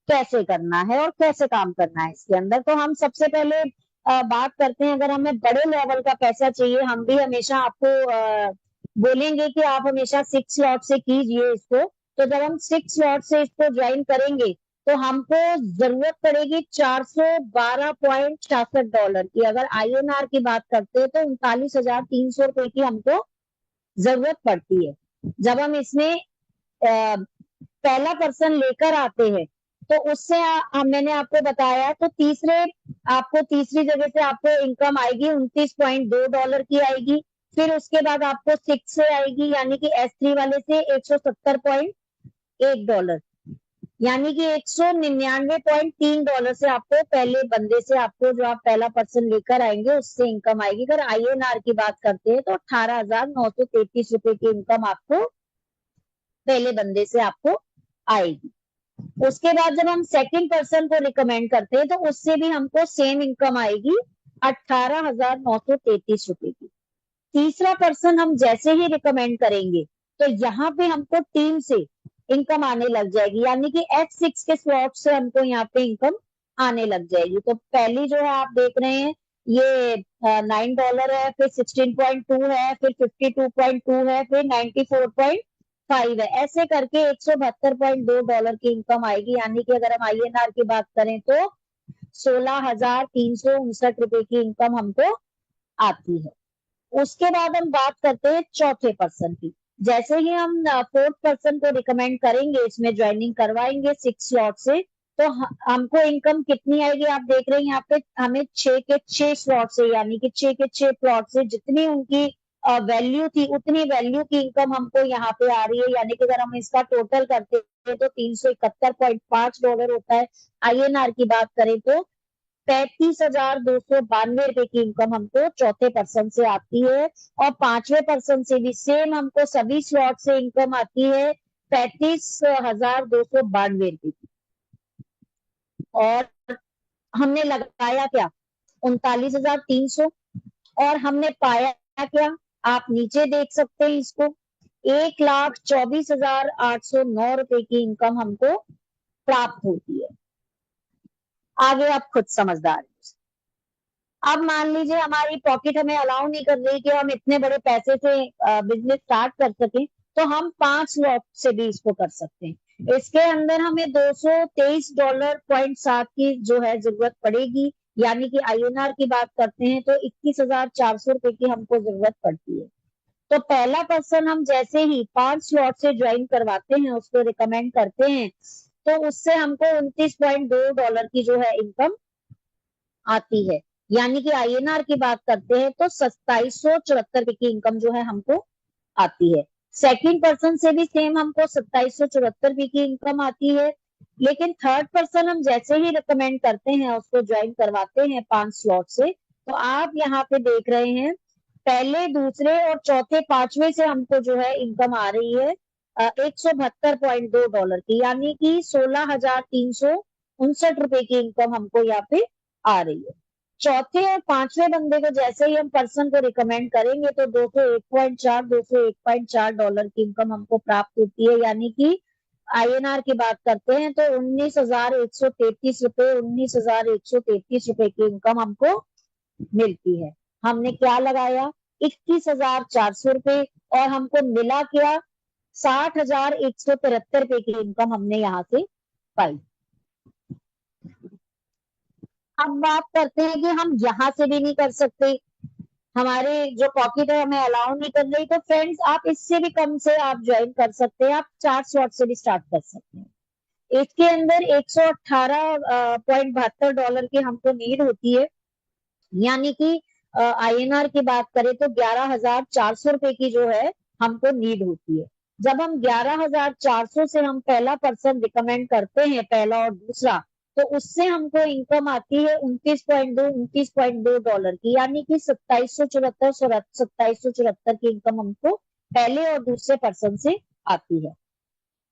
कैसे करना है और कैसे काम करना है इसके अंदर। तो हम सबसे पहले बात करते हैं, अगर हमें बड़े लेवल का पैसा चाहिए, हम भी हमेशा आपको बोलेंगे कि आप हमेशा 6 लॉट से कीजिए इसको। तो जब हम 6 लॉट से इसको ज्वाइन करेंगे तो हमको जरूरत पड़ेगी $412.66 की। अगर INR की बात करते हैं तो 39,300 रुपए की हमको जरूरत पड़ती है। जब हम इसमें पहला पर्सन लेकर आते हैं तो उससे मैंने आपको बताया, तो आपको तीसरी जगह से आपको इनकम आएगी $29.2 की आएगी। फिर उसके बाद आपको 6 से आएगी, यानी कि S3 वाले से $170.1, यानी कि $199.3 से आपको पहले बंदे से, आपको जो आप पहला पर्सन लेकर आएंगे उससे इनकम आएगी। अगर INR की बात करते हैं तो 18,933 रुपए की इनकम आपको पहले बंदे से आपको आएगी। उसके बाद जब हम सेकंड पर्सन को रिकमेंड करते हैं तो उससे भी हमको सेम इनकम आएगी 18,933 रुपए की। तीसरा पर्सन हम जैसे ही रिकमेंड करेंगे तो यहाँ पे हमको टीम से इनकम आने लग जाएगी, यानी कि S6 के स्लॉट से हमको यहाँ पे इनकम आने लग जाएगी। तो पहली जो है आप देख रहे हैं ये $9 है, फिर 16.2 है, फिर 52.2 है, फिर 94.5 है। ऐसे करके $172.2 की इनकम आएगी, यानी कि अगर हम INR की बात करें तो 16,359 रुपए की इनकम हमको आती है। उसके बाद हम बात करते हैं चौथे पर्सन की। जैसे ही हम फोर्थ पर्सन को रिकमेंड करेंगे, इसमें ज्वाइनिंग करवाएंगे 6 स्लॉट से, तो हमको इनकम कितनी आएगी आप देख रहे हैं यहाँ पे, हमें 6 के 6 स्लॉट से, यानी कि 6 के 6 प्लॉट से जितनी उनकी वैल्यू थी उतनी वैल्यू की इनकम हमको यहाँ पे आ रही है। यानी कि अगर हम इसका टोटल करते हैं तो $371.5 होता है। INR की बात करें तो 35,292 रुपए की इनकम हमको चौथे पर्सन से आती है। और पांचवे पर्सन से भी सेम हमको सभी स्लॉट से इनकम आती है 35,292 रुपए की। और हमने लगाया क्या, 39,300, और हमने पाया क्या, आप नीचे देख सकते हैं इसको, 1,24,809 रुपए की इनकम हमको प्राप्त होती है। आगे आप खुद समझदार हैं। अब मान लीजिए हमारी पॉकेट हमें अलाउ नहीं कर रही कि हम इतने बड़े पैसे से बिजनेस स्टार्ट कर सकें, तो हम 5 लॉट से भी इसको कर सकते हैं। इसके अंदर हमें $223.7 की जो है जरूरत पड़ेगी, यानी कि INR की बात करते हैं तो 21,400 रुपए की हमको जरूरत पड़ती है। तो पहला पर्सन हम जैसे ही 5 स्लॉट से ज्वाइन करवाते हैं, उसको रिकमेंड करते हैं, तो उससे हमको $29.2 की जो है इनकम आती है। यानी कि INR की बात करते हैं तो 2774 की इनकम जो है हमको आती है। सेकंड पर्सन से भी सेम हमको 2774 की इनकम आती है। लेकिन थर्ड पर्सन हम जैसे ही रिकमेंड करते हैं, उसको ज्वाइन करवाते हैं 5 स्लॉट से, तो आप यहाँ पे देख रहे हैं पहले दूसरे और चौथे पांचवे से हमको जो है इनकम आ रही है $172.2 की, यानी कि 16,359 रुपए की इनकम हमको यहाँ पे आ रही है। चौथे और पांचवें बंदे को जैसे ही हम पर्सन को रिकमेंड करेंगे तो 201.4 डॉलर की इनकम हमको प्राप्त होती है, यानी कि आईएनआर की बात करते हैं तो 19,133 रुपए, 19,133 रुपए की इनकम हमको मिलती है। हमने क्या लगाया, 21,400 रुपए, और हमको मिला क्या, 60,173 रुपए की इनकम हमने यहाँ से पाई। अब बात करते हैं कि हम यहाँ से भी नहीं कर सकते, हमारे जो पॉकेट है हमें अलाउ नहीं कर रही, तो फ्रेंड्स आप इससे भी कम से आप ज्वाइन कर सकते हैं, आप 4 स्लॉट से भी स्टार्ट कर सकते हैं। इसके अंदर 118.72 डॉलर की हमको नीड होती है, यानी कि आईएनआर की बात करें तो 11,400 रुपए की जो है हमको नीड होती है। जब हम 11,400 से हम पहला पर्सन रिकमेंड करते हैं, पहला और दूसरा, तो उससे हमको इनकम आती है 29.2 डॉलर की, यानी कि 2774 की इनकम हमको पहले और दूसरे पर्सन से आती है।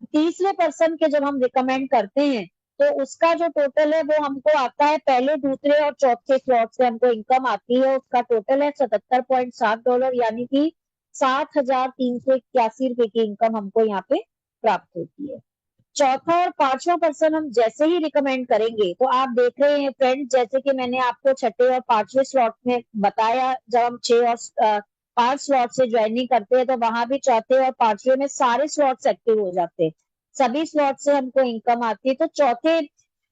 तीसरे पर्सन के जब हम रिकमेंड करते हैं तो उसका जो टोटल है वो हमको आता है, पहले दूसरे और चौथे स्लॉट से हमको इनकम आती है, उसका टोटल है 77.7 डॉलर, यानी कि 7,381 रुपए की इनकम हमको यहाँ पे प्राप्त होती है। चौथा और पांचवा पर्सन हम जैसे ही रिकमेंड करेंगे तो आप देख रहे हैं फ्रेंड, जैसे कि मैंने आपको छठे और पांचवें स्लॉट में बताया, जब हम 6 और 5 स्लॉट से ज्वाइनिंग करते हैं तो वहां भी चौथे और पांचवें में सारे स्लॉट्स एक्टिव हो जाते हैं, सभी स्लॉट से हमको इनकम आती है। तो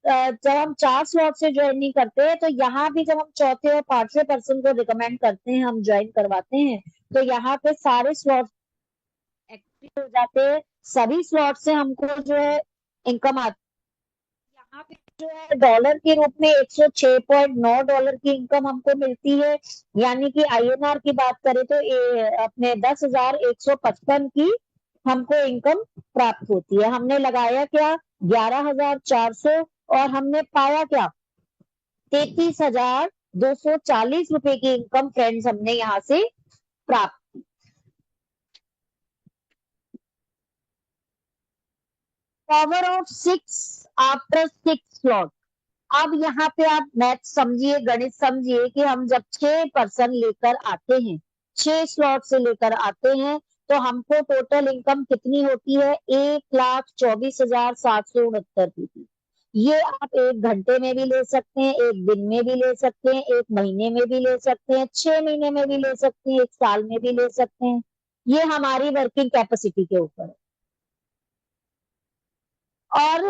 जब हम 4 स्लॉट से ज्वाइनिंग करते हैं तो यहाँ भी जब हम चौथे और पांचवें पर्सन को रिकमेंड करते हैं, हम ज्वाइन करवाते हैं, तो यहाँ पे सारे स्लॉट एक्टिव हो जाते हैं, सभी स्लॉट से हमको जो है इनकम आती है। यहाँ पे जो है डॉलर के रूप में 106.9 डॉलर की इनकम हमको मिलती है, यानी कि आईएनआर की बात करें तो अपने 10,155 की हमको इनकम प्राप्त होती है। हमने लगाया क्या, 11,400, और हमने पाया क्या, 33,240 रुपए की इनकम फ्रेंड्स हमने यहाँ से प्राप्त। Power of 6 after 6 slot. अब यहाँ पे आप मैथ समझिए, गणित समझिए कि हम जब 6 पर्सन लेकर आते हैं, 6 स्लॉट से लेकर आते हैं, तो हमको टोटल इनकम कितनी होती है, 1,24,769 की। ये आप 1 घंटे में भी ले सकते हैं, 1 दिन में भी ले सकते हैं, 1 महीने में भी ले सकते हैं, 6 महीने में भी ले सकते हैं, 1 साल में भी ले सकते हैं। ये हमारी वर्किंग कैपेसिटी के ऊपर है। और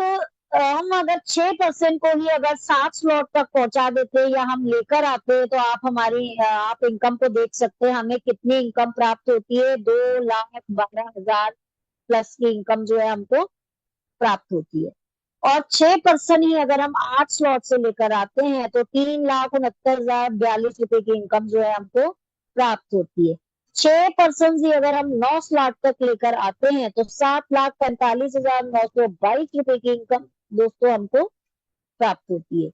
हम अगर 6% को ही अगर 7 स्लॉट तक पहुंचा देते या हम लेकर आते, तो आप इनकम को देख सकते हैं, हमें कितनी इनकम प्राप्त होती है, 2,12,000 प्लस की इनकम जो है हमको प्राप्त होती है। और 6% ही अगर हम 8 स्लॉट से लेकर आते हैं तो 3,69,042 रुपए की इनकम जो है हमको प्राप्त होती है। 6% ही अगर हम 9 स्लॉट तक लेकर आते हैं तो 7,45,922 रुपए की इनकम दोस्तों हमको प्राप्त होती है।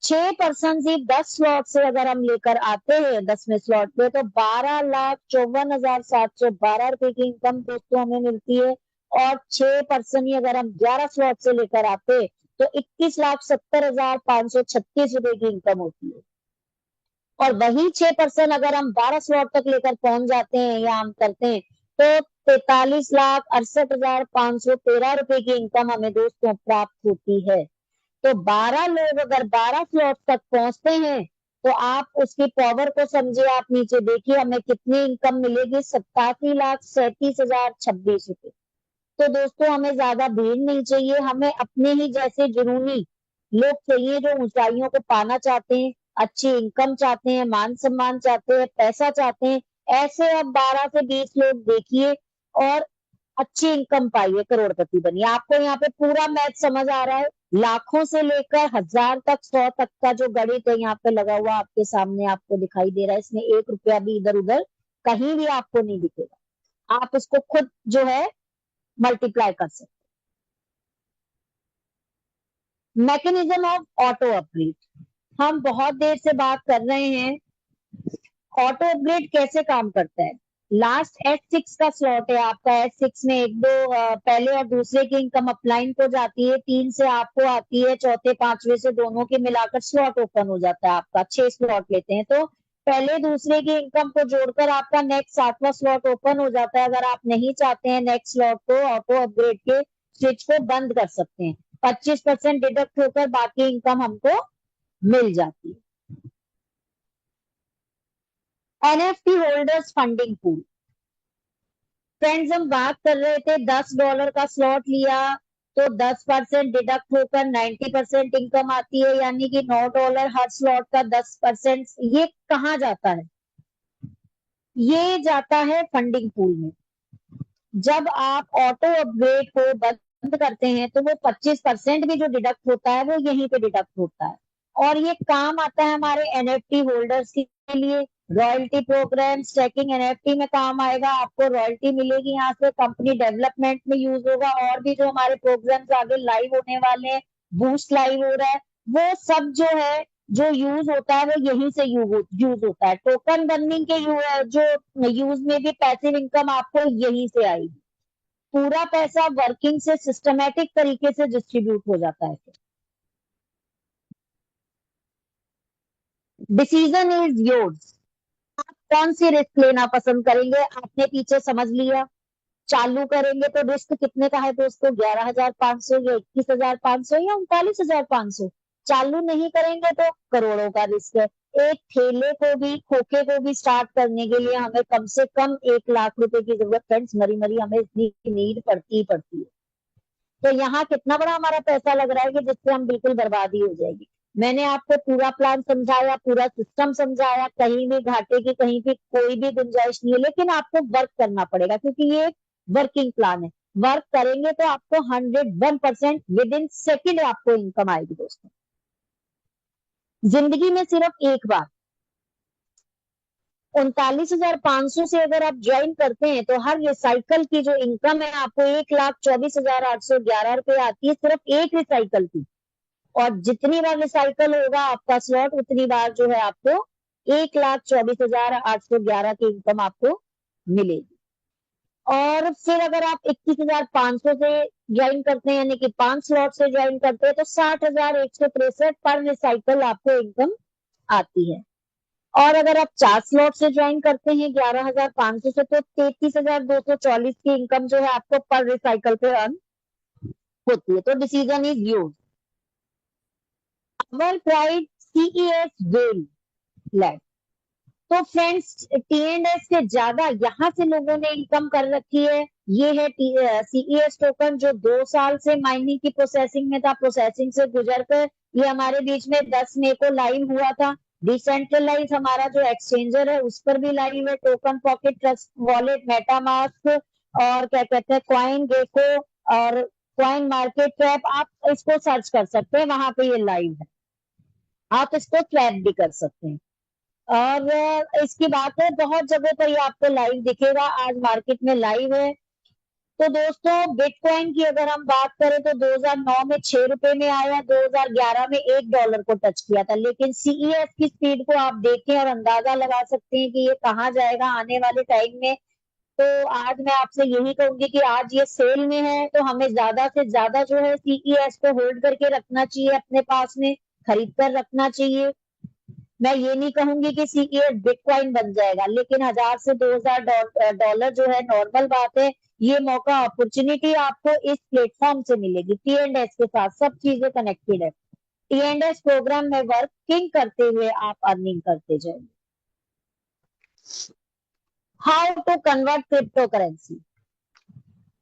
6% ही 10 स्लॉट से अगर हम लेकर आते हैं 10वें स्लॉट पे, तो 12,54,712 रुपए की इनकम दोस्तों हमें मिलती है। और 6% ही अगर हम 11 स्लॉट से लेकर आते तो 21,70,536 रुपए की इनकम होती है। और वही 6% अगर हम 12 स्लॉट तक लेकर पहुंच जाते हैं या हम करते हैं तो 43,68,513 रुपए की इनकम हमें दोस्तों प्राप्त होती है। तो 12 लोग अगर 12 स्लॉट तक पहुंचते हैं तो आप उसकी पावर को समझिए, आप नीचे देखिए हमें कितनी इनकम मिलेगी, 87,37,036 रुपए। तो दोस्तों हमें ज्यादा भीड़ नहीं चाहिए, हमें अपने ही जैसे जुनूनी लोग चाहिए जो ऊंचाइयों को पाना चाहते हैं, अच्छी इनकम चाहते हैं, मान सम्मान चाहते हैं, पैसा चाहते हैं। ऐसे अब 12 से 20 लोग देखिए और अच्छी इनकम पाइए, करोड़पति बनिए। आपको यहाँ पे पूरा मैथ समझ आ रहा है, लाखों से लेकर हजार तक, 100 तक का जो गणित है यहाँ पे लगा हुआ आपके सामने आपको दिखाई दे रहा है, इसमें 1 रुपया भी इधर उधर कहीं भी आपको नहीं दिखेगा, आप इसको खुद जो है मल्टीप्लाई कर सकते। मैकेनिज्म ऑफ ऑटो अपग्रेड, हम बहुत देर से बात कर रहे हैं, ऑटो अपग्रेड कैसे काम करता है। लास्ट S6 का स्लॉट है आपका। S6 में एक दो पहले और दूसरे की इनकम अपलाइन को जाती है, 3 से आपको आती है, चौथे पांचवे से दोनों के मिलाकर स्लॉट ओपन हो जाता है आपका। 6 स्लॉट लेते हैं तो पहले दूसरे की इनकम को जोड़कर आपका नेक्स्ट 7वां स्लॉट ओपन हो जाता है। अगर आप नहीं चाहते हैं नेक्स्ट स्लॉट को, ऑटो अपग्रेड के स्विच को बंद कर सकते हैं। 25% डिडक्ट होकर बाकी इनकम हमको मिल जाती है। NFT holders funding pool. Friends, हम बात कर रहे थे $10 का स्लॉट लिया तो 10% डिडक्ट होकर 90% इनकम आती है, यानी कि $9 हर स्लॉट का 10%। ये कहाँ जाता है? ये जाता है फंडिंग पूल में। जब आप ऑटो अपग्रेड को बंद करते हैं तो वो 25% भी जो डिडक्ट होता है वो यहीं पे डिडक्ट होता है, और ये काम आता है हमारे एनएफटी होल्डर्स के लिए। रॉयल्टी प्रोग्राम स्टैकिंग एनएफटी में काम आएगा, आपको रॉयल्टी मिलेगी यहाँ से, कंपनी डेवलपमेंट में यूज होगा, और भी जो हमारे प्रोग्राम्स आगे लाइव होने वाले हैं, बूस्ट लाइव हो रहा है, वो सब जो है जो यूज होता है वो यहीं से यूज होता है। टोकन बर्निंग के जो यूज में भी पैसिव इनकम आपको यहीं से आएगी। पूरा पैसा वर्किंग से सिस्टमेटिक तरीके से डिस्ट्रीब्यूट हो जाता है। Decision is yours. कौन सी रिस्क लेना पसंद करेंगे? आपने पीछे समझ लिया। चालू करेंगे तो रिस्क कितने का है दोस्तों? 11,500 या 21,500 या 39,500। चालू नहीं करेंगे तो करोड़ों का रिस्क है। एक ठेले को भी, खोखे को भी स्टार्ट करने के लिए हमें कम से कम 1 लाख रुपए की जरूरत, फ्रेंड्स, मरी मरी हमें इतनी नीड पड़ती ही पड़ती है। तो यहाँ कितना बड़ा हमारा पैसा लग रहा है कि जिससे हम बिल्कुल बर्बादी हो जाएगी। मैंने आपको पूरा प्लान समझाया, पूरा सिस्टम समझाया, कहीं भी घाटे की कहीं भी कोई भी गुंजाइश नहीं है, लेकिन आपको वर्क करना पड़ेगा क्योंकि ये एक वर्किंग प्लान है। वर्क करेंगे तो आपको 101% विद इन सेकेंड आपको इनकम आएगी दोस्तों। जिंदगी में सिर्फ एक बार 39,500 से अगर आप ज्वाइन करते हैं तो हर रिसाइकल की जो इनकम है आपको 1,24,811 रुपए आती है, सिर्फ एक रिसाइकल की। और जितनी बार रिसाइकल होगा आपका स्लॉट, उतनी बार जो है आपको 1,24,811 की इनकम आपको मिलेगी। और फिर अगर आप 21,500 से ज्वाइन करते हैं, यानी कि 5 स्लॉट से ज्वाइन करते हैं, तो 60,163 पर रिसाइकल आपको इनकम आती है। और अगर आप 4 स्लॉट से ज्वाइन करते हैं 11,500 से, तो 33,244 की इनकम जो है आपको पर रिसाइकल पे अर्न होती है। तो decision is use. Our pride CES well lab. तो फ्रेंड्स, टीएनएस से ज्यादा यहाँ से लोगों ने इनकम कर रखी है। ये है सीईएस टोकन जो 2 साल से माइनिंग की प्रोसेसिंग में था, प्रोसेसिंग से गुजर कर ये हमारे बीच में 10 मई को लाइव हुआ था। डिसेंट्रलाइज हमारा जो एक्सचेंजर है उस पर भी लाइव है। Token pocket, trust wallet, MetaMask और क्या कहते हैं कॉइन गेको और कॉइन मार्केट कैप, आप इसको सर्च कर सकते हैं, वहां पे ये लाइव है, आप इसको ट्रैक भी कर सकते हैं। और इसकी बात है बहुत जगह पर ये आपको लाइव दिखेगा, आज मार्केट में लाइव है। तो दोस्तों, बिटकॉइन की अगर हम बात करें तो 2009 में 6 रुपए में आया, 2011 में $1 को टच किया था। लेकिन सीईएस की स्पीड को आप देखें और अंदाजा लगा सकते हैं कि ये कहाँ जाएगा आने वाले टाइम में। तो आज मैं आपसे यही कहूंगी कि आज ये सेल में है, तो हमें ज्यादा से ज्यादा जो है सीईएस को होल्ड करके रखना चाहिए, अपने पास में खरीद कर रखना चाहिए। मैं ये नहीं कहूंगी कि सीईएस बिटकॉइन बन जाएगा, लेकिन 1,000 से 2,000 डॉलर जो है नॉर्मल बात है। ये मौका, अपॉर्चुनिटी आपको इस प्लेटफॉर्म से मिलेगी। टीएनडीएस के साथ सब चीजें कनेक्टेड है। टीएनडीएस प्रोग्राम में वर्किंग करते हुए आप अर्निंग करते जाएंगे। How to convert crypto currency.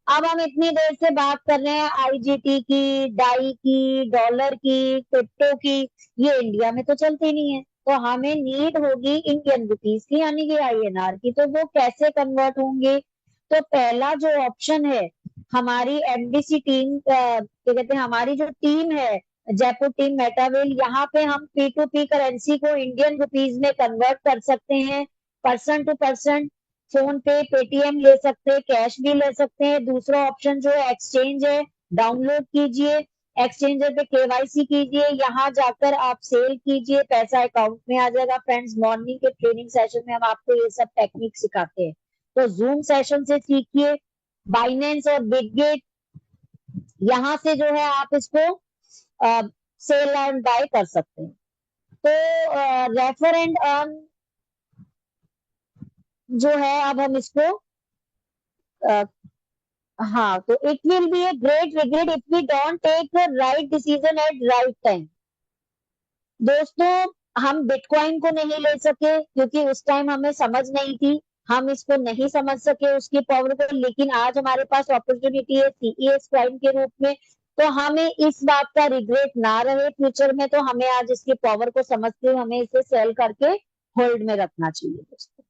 अब हम इतनी देर से बात कर रहे हैं आईजीटी की, डाई की, डॉलर की, क्रिप्टो की। ये इंडिया में तो चलती नहीं है, तो हमें नीड होगी इंडियन रुपीस की, यानी कि आईएनआर की। तो वो कैसे कन्वर्ट होंगे? तो पहला जो ऑप्शन है, हमारी एमडीसी टीम, क्या कहते हैं, हमारी जो टीम है जयपुर टीम मेटावेल, यहाँ पे हम P2P करेंसी को इंडियन रुपीस में कन्वर्ट कर सकते हैं, पर्सन टू पर्सन। फोन पे, पेटीएम ले सकते हैं, कैश भी ले सकते हैं। दूसरा ऑप्शन जो है एक्सचेंज है, डाउनलोड कीजिए, एक्सचेंजर पे केवाईसी कीजिए, यहाँ जाकर आप सेल कीजिए, पैसा अकाउंट में आ जाएगा। फ्रेंड्स, मॉर्निंग के ट्रेनिंग सेशन में हम आपको ये सब टेक्निक सिखाते हैं। तो जूम सेशन से सीखिए, बाइनेंस और बिटगेट, यहाँ से जो है आप इसको सेल एंड बाय कर सकते हैं। तो रेफर एंड अर्न जो है, अब हम इसको हाँ, तो it will be a great regret if we don't take the right decision at right time. दोस्तों, हम बिटकॉइन को नहीं ले सके क्योंकि उस टाइम हमें समझ नहीं थी, हम इसको नहीं समझ सके उसकी पावर को, लेकिन आज हमारे पास अपॉर्चुनिटी है सीईएस प्राइम के रूप में। तो हमें इस बात का रिग्रेट ना रहे फ्यूचर में, तो हमें आज इसकी पावर को समझते हुए हमें इसे सेल करके होल्ड में रखना चाहिए दोस्तों।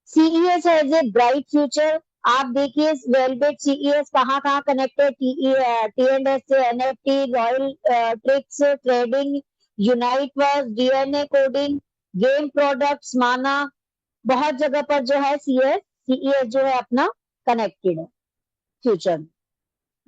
CES has a bright future. आप देखिए वेलबेट सीईएस कहाँ कहाँ कनेक्टेड, टीएनएस से, NFT, royal tricks trading, unite verse, DNA coding, game products, माना, बहुत जगह पर जो है सीईएस जो है अपना कनेक्टेड है फ्यूचर।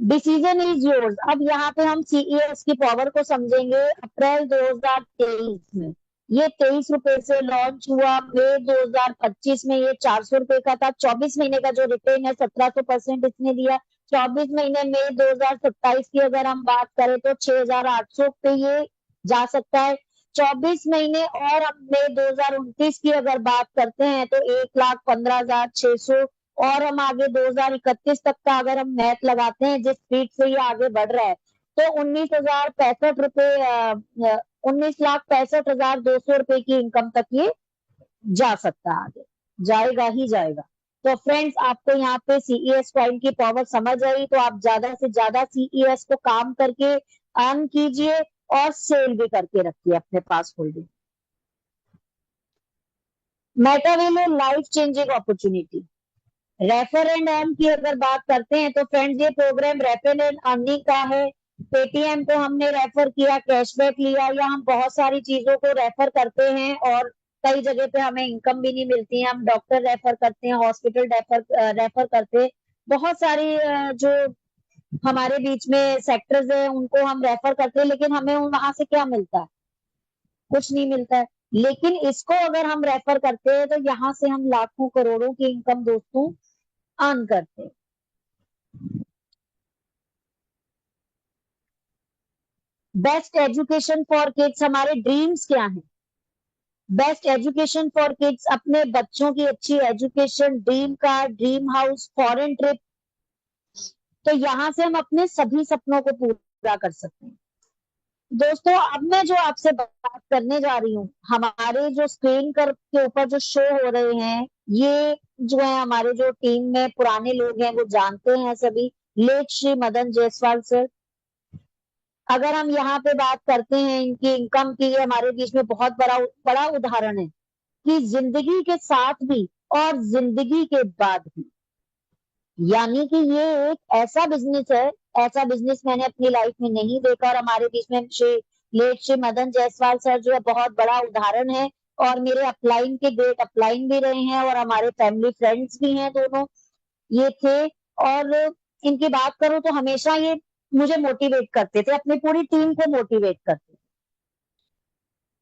Decision is yours. अब यहाँ पे हम सीईएस की पावर को समझेंगे। अप्रैल 2023 में ये 23 रुपए से लॉन्च हुआ। मई 2025 में ये 400 रुपए का था। 24 महीने का जो रिटर्न है 1700% इसने दिया। 24 महीने मई 2027 की अगर हम बात करें तो 6800 पे ये जा सकता है। 24 महीने और हम मई 2029 की अगर बात करते हैं तो 1,15,600, और हम आगे 2031 तक का अगर हम मैथ लगाते हैं जिस स्पीड से ये आगे बढ़ रहा है, तो 19,65,200 रुपए की इनकम तक ये जा सकता है, आगे जाएगा ही जाएगा। तो फ्रेंड्स, आपको यहाँ पे सीईएस कॉइन की पावर समझ आई, तो आप ज्यादा से ज्यादा सीईएस को काम करके अर्न कीजिए और सेल भी करके रखिए अपने पास होल्डिंग। मेटावेलो life changing opportunity. Refer and earn की अगर बात करते हैं तो फ्रेंड्स, ये प्रोग्राम रेफर एंड अर्निंग का है। पेटीएम को हमने रेफर किया, कैशबैक लिया, या हम बहुत सारी चीजों को रेफर करते हैं और कई जगह पे हमें इनकम भी नहीं मिलती है। हम डॉक्टर रेफर करते हैं, हॉस्पिटल रेफर करते हैं, बहुत सारी जो हमारे बीच में सेक्टर्स है उनको हम रेफर करते हैं, लेकिन हमें वहां से क्या मिलता है? कुछ नहीं मिलता है। लेकिन इसको अगर हम रेफर करते हैं तो यहाँ से हम लाखों करोड़ों की इनकम दोस्तों अर्न करते हैं। बेस्ट एजुकेशन फॉर किड्स, हमारे ड्रीम्स क्या हैं? बेस्ट एजुकेशन फॉर किड्स, अपने बच्चों की अच्छी education, dream car, dream house, foreign trip. तो यहाँ से हम अपने सभी सपनों को पूरा कर सकते हैं। दोस्तों, अब मैं जो आपसे बात करने जा रही हूँ, हमारे जो स्क्रीन के ऊपर जो शो हो रहे हैं, ये जो है हमारे जो टीम में पुराने लोग हैं वो जानते हैं सभी, लेट श्री मदन जायसवाल सर। अगर हम यहाँ पे बात करते हैं इनकी इनकम की, ये हमारे बीच में बहुत बड़ा बड़ा उदाहरण है कि जिंदगी के साथ भी और जिंदगी के बाद भी, यानी कि ये एक ऐसा बिजनेस है, ऐसा बिजनेस मैंने अपनी लाइफ में नहीं देखा। और हमारे बीच में लेट श्री मदन जायसवाल सर जो है बहुत बड़ा उदाहरण है, और मेरे अपलाइन के ग्रेट अपलाइन भी रहे हैं, और हमारे फैमिली फ्रेंड्स भी हैं, दोनों ये थे। और इनकी बात करूं तो हमेशा ये मुझे मोटिवेट करते थे, अपनी पूरी टीम को मोटिवेट करते थे।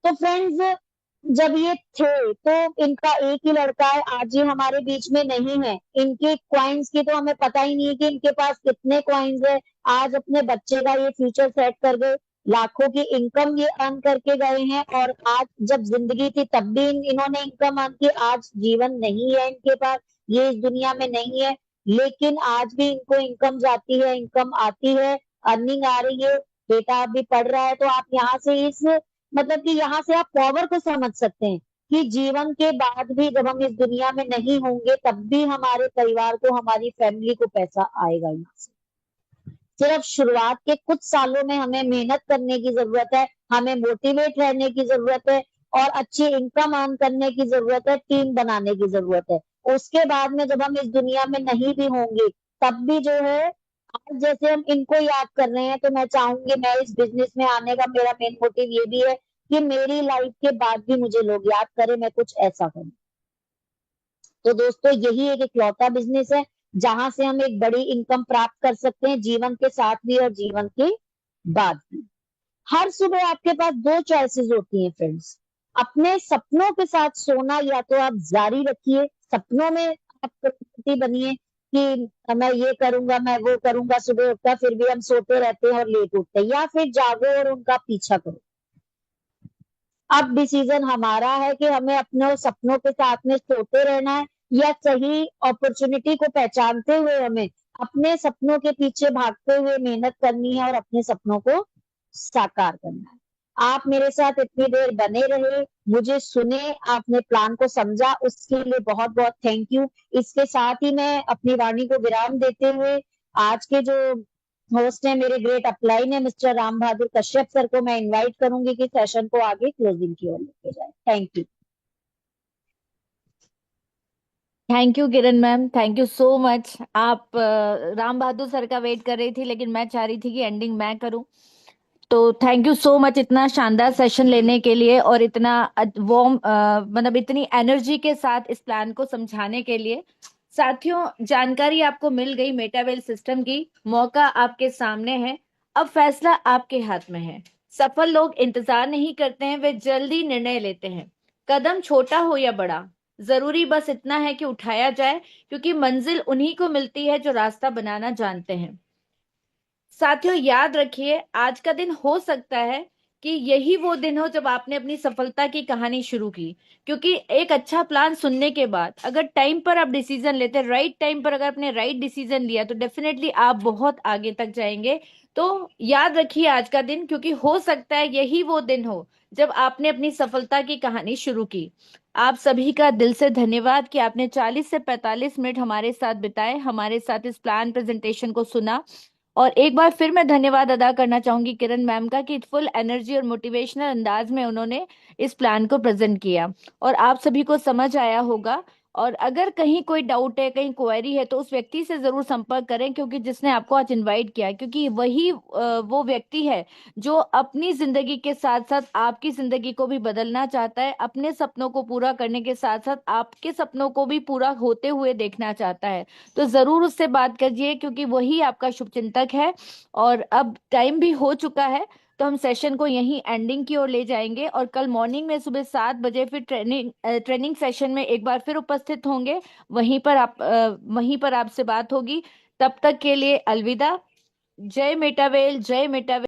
तो फ्रेंड्स, जब ये थे तो इनका एक ही लड़का है, आज ये हमारे बीच में नहीं है। इनके क्वाइंस की तो हमें पता ही नहीं है कि इनके पास कितने क्वाइंस है। आज अपने बच्चे का ये फ्यूचर सेट कर गए, लाखों की इनकम ये अर्न करके गए हैं। और आज जब जिंदगी थी तब भी इन्होंने इनकम अर्न की। आज जीवन नहीं है इनके पास, ये इस दुनिया में नहीं है, लेकिन आज भी इनको इनकम जाती है, इनकम आती है, अर्निंग आ रही है। बेटा अभी पढ़ रहा है, तो आप यहाँ से इस मतलब कि यहाँ से आप पावर को समझ सकते हैं कि जीवन के बाद भी जब हम इस दुनिया में नहीं होंगे तब भी हमारे परिवार को, हमारी फैमिली को पैसा आएगा यहाँ से। सिर्फ शुरुआत के कुछ सालों में हमें मेहनत करने की जरूरत है, हमें मोटिवेट रहने की जरूरत है, और अच्छी इनकम अर्न करने की जरूरत है, टीम बनाने की जरूरत है। उसके बाद में जब हम इस दुनिया में नहीं भी होंगे तब भी जो है, आज जैसे हम इनको याद कर रहे हैं, तो मैं चाहूंगी, मैं इस बिजनेस में आने का मेरा मेन मोटिव ये भी है कि मेरी लाइफ के बाद भी मुझे लोग याद करें, मैं कुछ ऐसा करूं। तो दोस्तों, यही एक इकलौता बिजनेस है जहां से हम एक बड़ी इनकम प्राप्त कर सकते हैं, जीवन के साथ भी और जीवन के बाद भी। हर सुबह आपके पास दो चॉइसेस होती हैं फ्रेंड्स। अपने सपनों के साथ सोना या तो आप जारी रखिए, सपनों में आप करोड़पति बनिए कि मैं ये करूंगा, मैं वो करूंगा, सुबह उठकर फिर भी हम सोते रहते हैं और लेट उठते हैं, या फिर जागो और उनका पीछा करो। अब डिसीजन हमारा है कि हमें अपने सपनों के साथ में सोते रहना है, या सही अपॉर्चुनिटी को पहचानते हुए हमें अपने सपनों के पीछे भागते हुए मेहनत करनी है और अपने सपनों को साकार करना है। आप मेरे साथ इतनी देर बने रहे, मुझे सुने, आपने प्लान को समझा, उसके लिए बहुत बहुत थैंक यू। इसके साथ ही मैं अपनी वाणी को विराम देते हुए आज के जो होस्ट है मेरे ग्रेट अपलाइन है मिस्टर राम बहादुर कश्यप सर को मैं इनवाइट करूंगी कि सेशन को आगे क्लोजिंग की ओर लेके जाए। Thank you. Thank you Kiran ma'am, thank you so much. आप राम बहादुर सर का वेट कर रही थी, लेकिन मैं चाह रही थी कि एंडिंग मैं करूं। तो थैंक यू सो मच इतना शानदार सेशन लेने के लिए, और इतना वार्म, मतलब इतनी एनर्जी के साथ इस प्लान को समझाने के लिए। साथियों, जानकारी आपको मिल गई मेटावेल सिस्टम की, मौका आपके सामने है, अब फैसला आपके हाथ में है। सफल लोग इंतजार नहीं करते हैं, वे जल्दी निर्णय लेते हैं। कदम छोटा हो या बड़ा, जरूरी बस इतना है कि उठाया जाए, क्योंकि मंजिल उन्हीं को मिलती है जो रास्ता बनाना जानते हैं। साथियों, याद रखिए, आज का दिन हो सकता है कि यही वो दिन हो जब आपने अपनी सफलता की कहानी शुरू की। क्योंकि एक अच्छा प्लान सुनने के बाद अगर टाइम पर आप डिसीजन लेते, राइट टाइम पर अगर आपने राइट डिसीजन लिया, तो डेफिनेटली आप बहुत आगे तक जाएंगे। तो याद रखिए आज का दिन, क्योंकि हो सकता है यही वो दिन हो जब आपने अपनी सफलता की कहानी शुरू की। आप सभी का दिल से धन्यवाद कि आपने 40 से 45 मिनट हमारे साथ बिताए, हमारे साथ इस प्लान प्रेजेंटेशन को सुना। और एक बार फिर मैं धन्यवाद अदा करना चाहूंगी किरण मैम का, कि फुल एनर्जी और मोटिवेशनल अंदाज में उन्होंने इस प्लान को प्रेजेंट किया, और आप सभी को समझ आया होगा। और अगर कहीं कोई डाउट है, कहीं क्वेरी है, तो उस व्यक्ति से जरूर संपर्क करें, क्योंकि जिसने आपको आज इनवाइट किया है, क्योंकि वही वो व्यक्ति है जो अपनी जिंदगी के साथ साथ आपकी जिंदगी को भी बदलना चाहता है, अपने सपनों को पूरा करने के साथ साथ आपके सपनों को भी पूरा होते हुए देखना चाहता है। तो जरूर उससे बात करिए, क्योंकि वही आपका शुभचिंतक है। और अब टाइम भी हो चुका है, तो हम सेशन को यहीं एंडिंग की ओर ले जाएंगे, और कल मॉर्निंग में सुबह 7 बजे फिर ट्रेनिंग सेशन में एक बार फिर उपस्थित होंगे। वहीं पर आपसे बात होगी। तब तक के लिए अलविदा। जय मेटावेल, जय मेटावेल।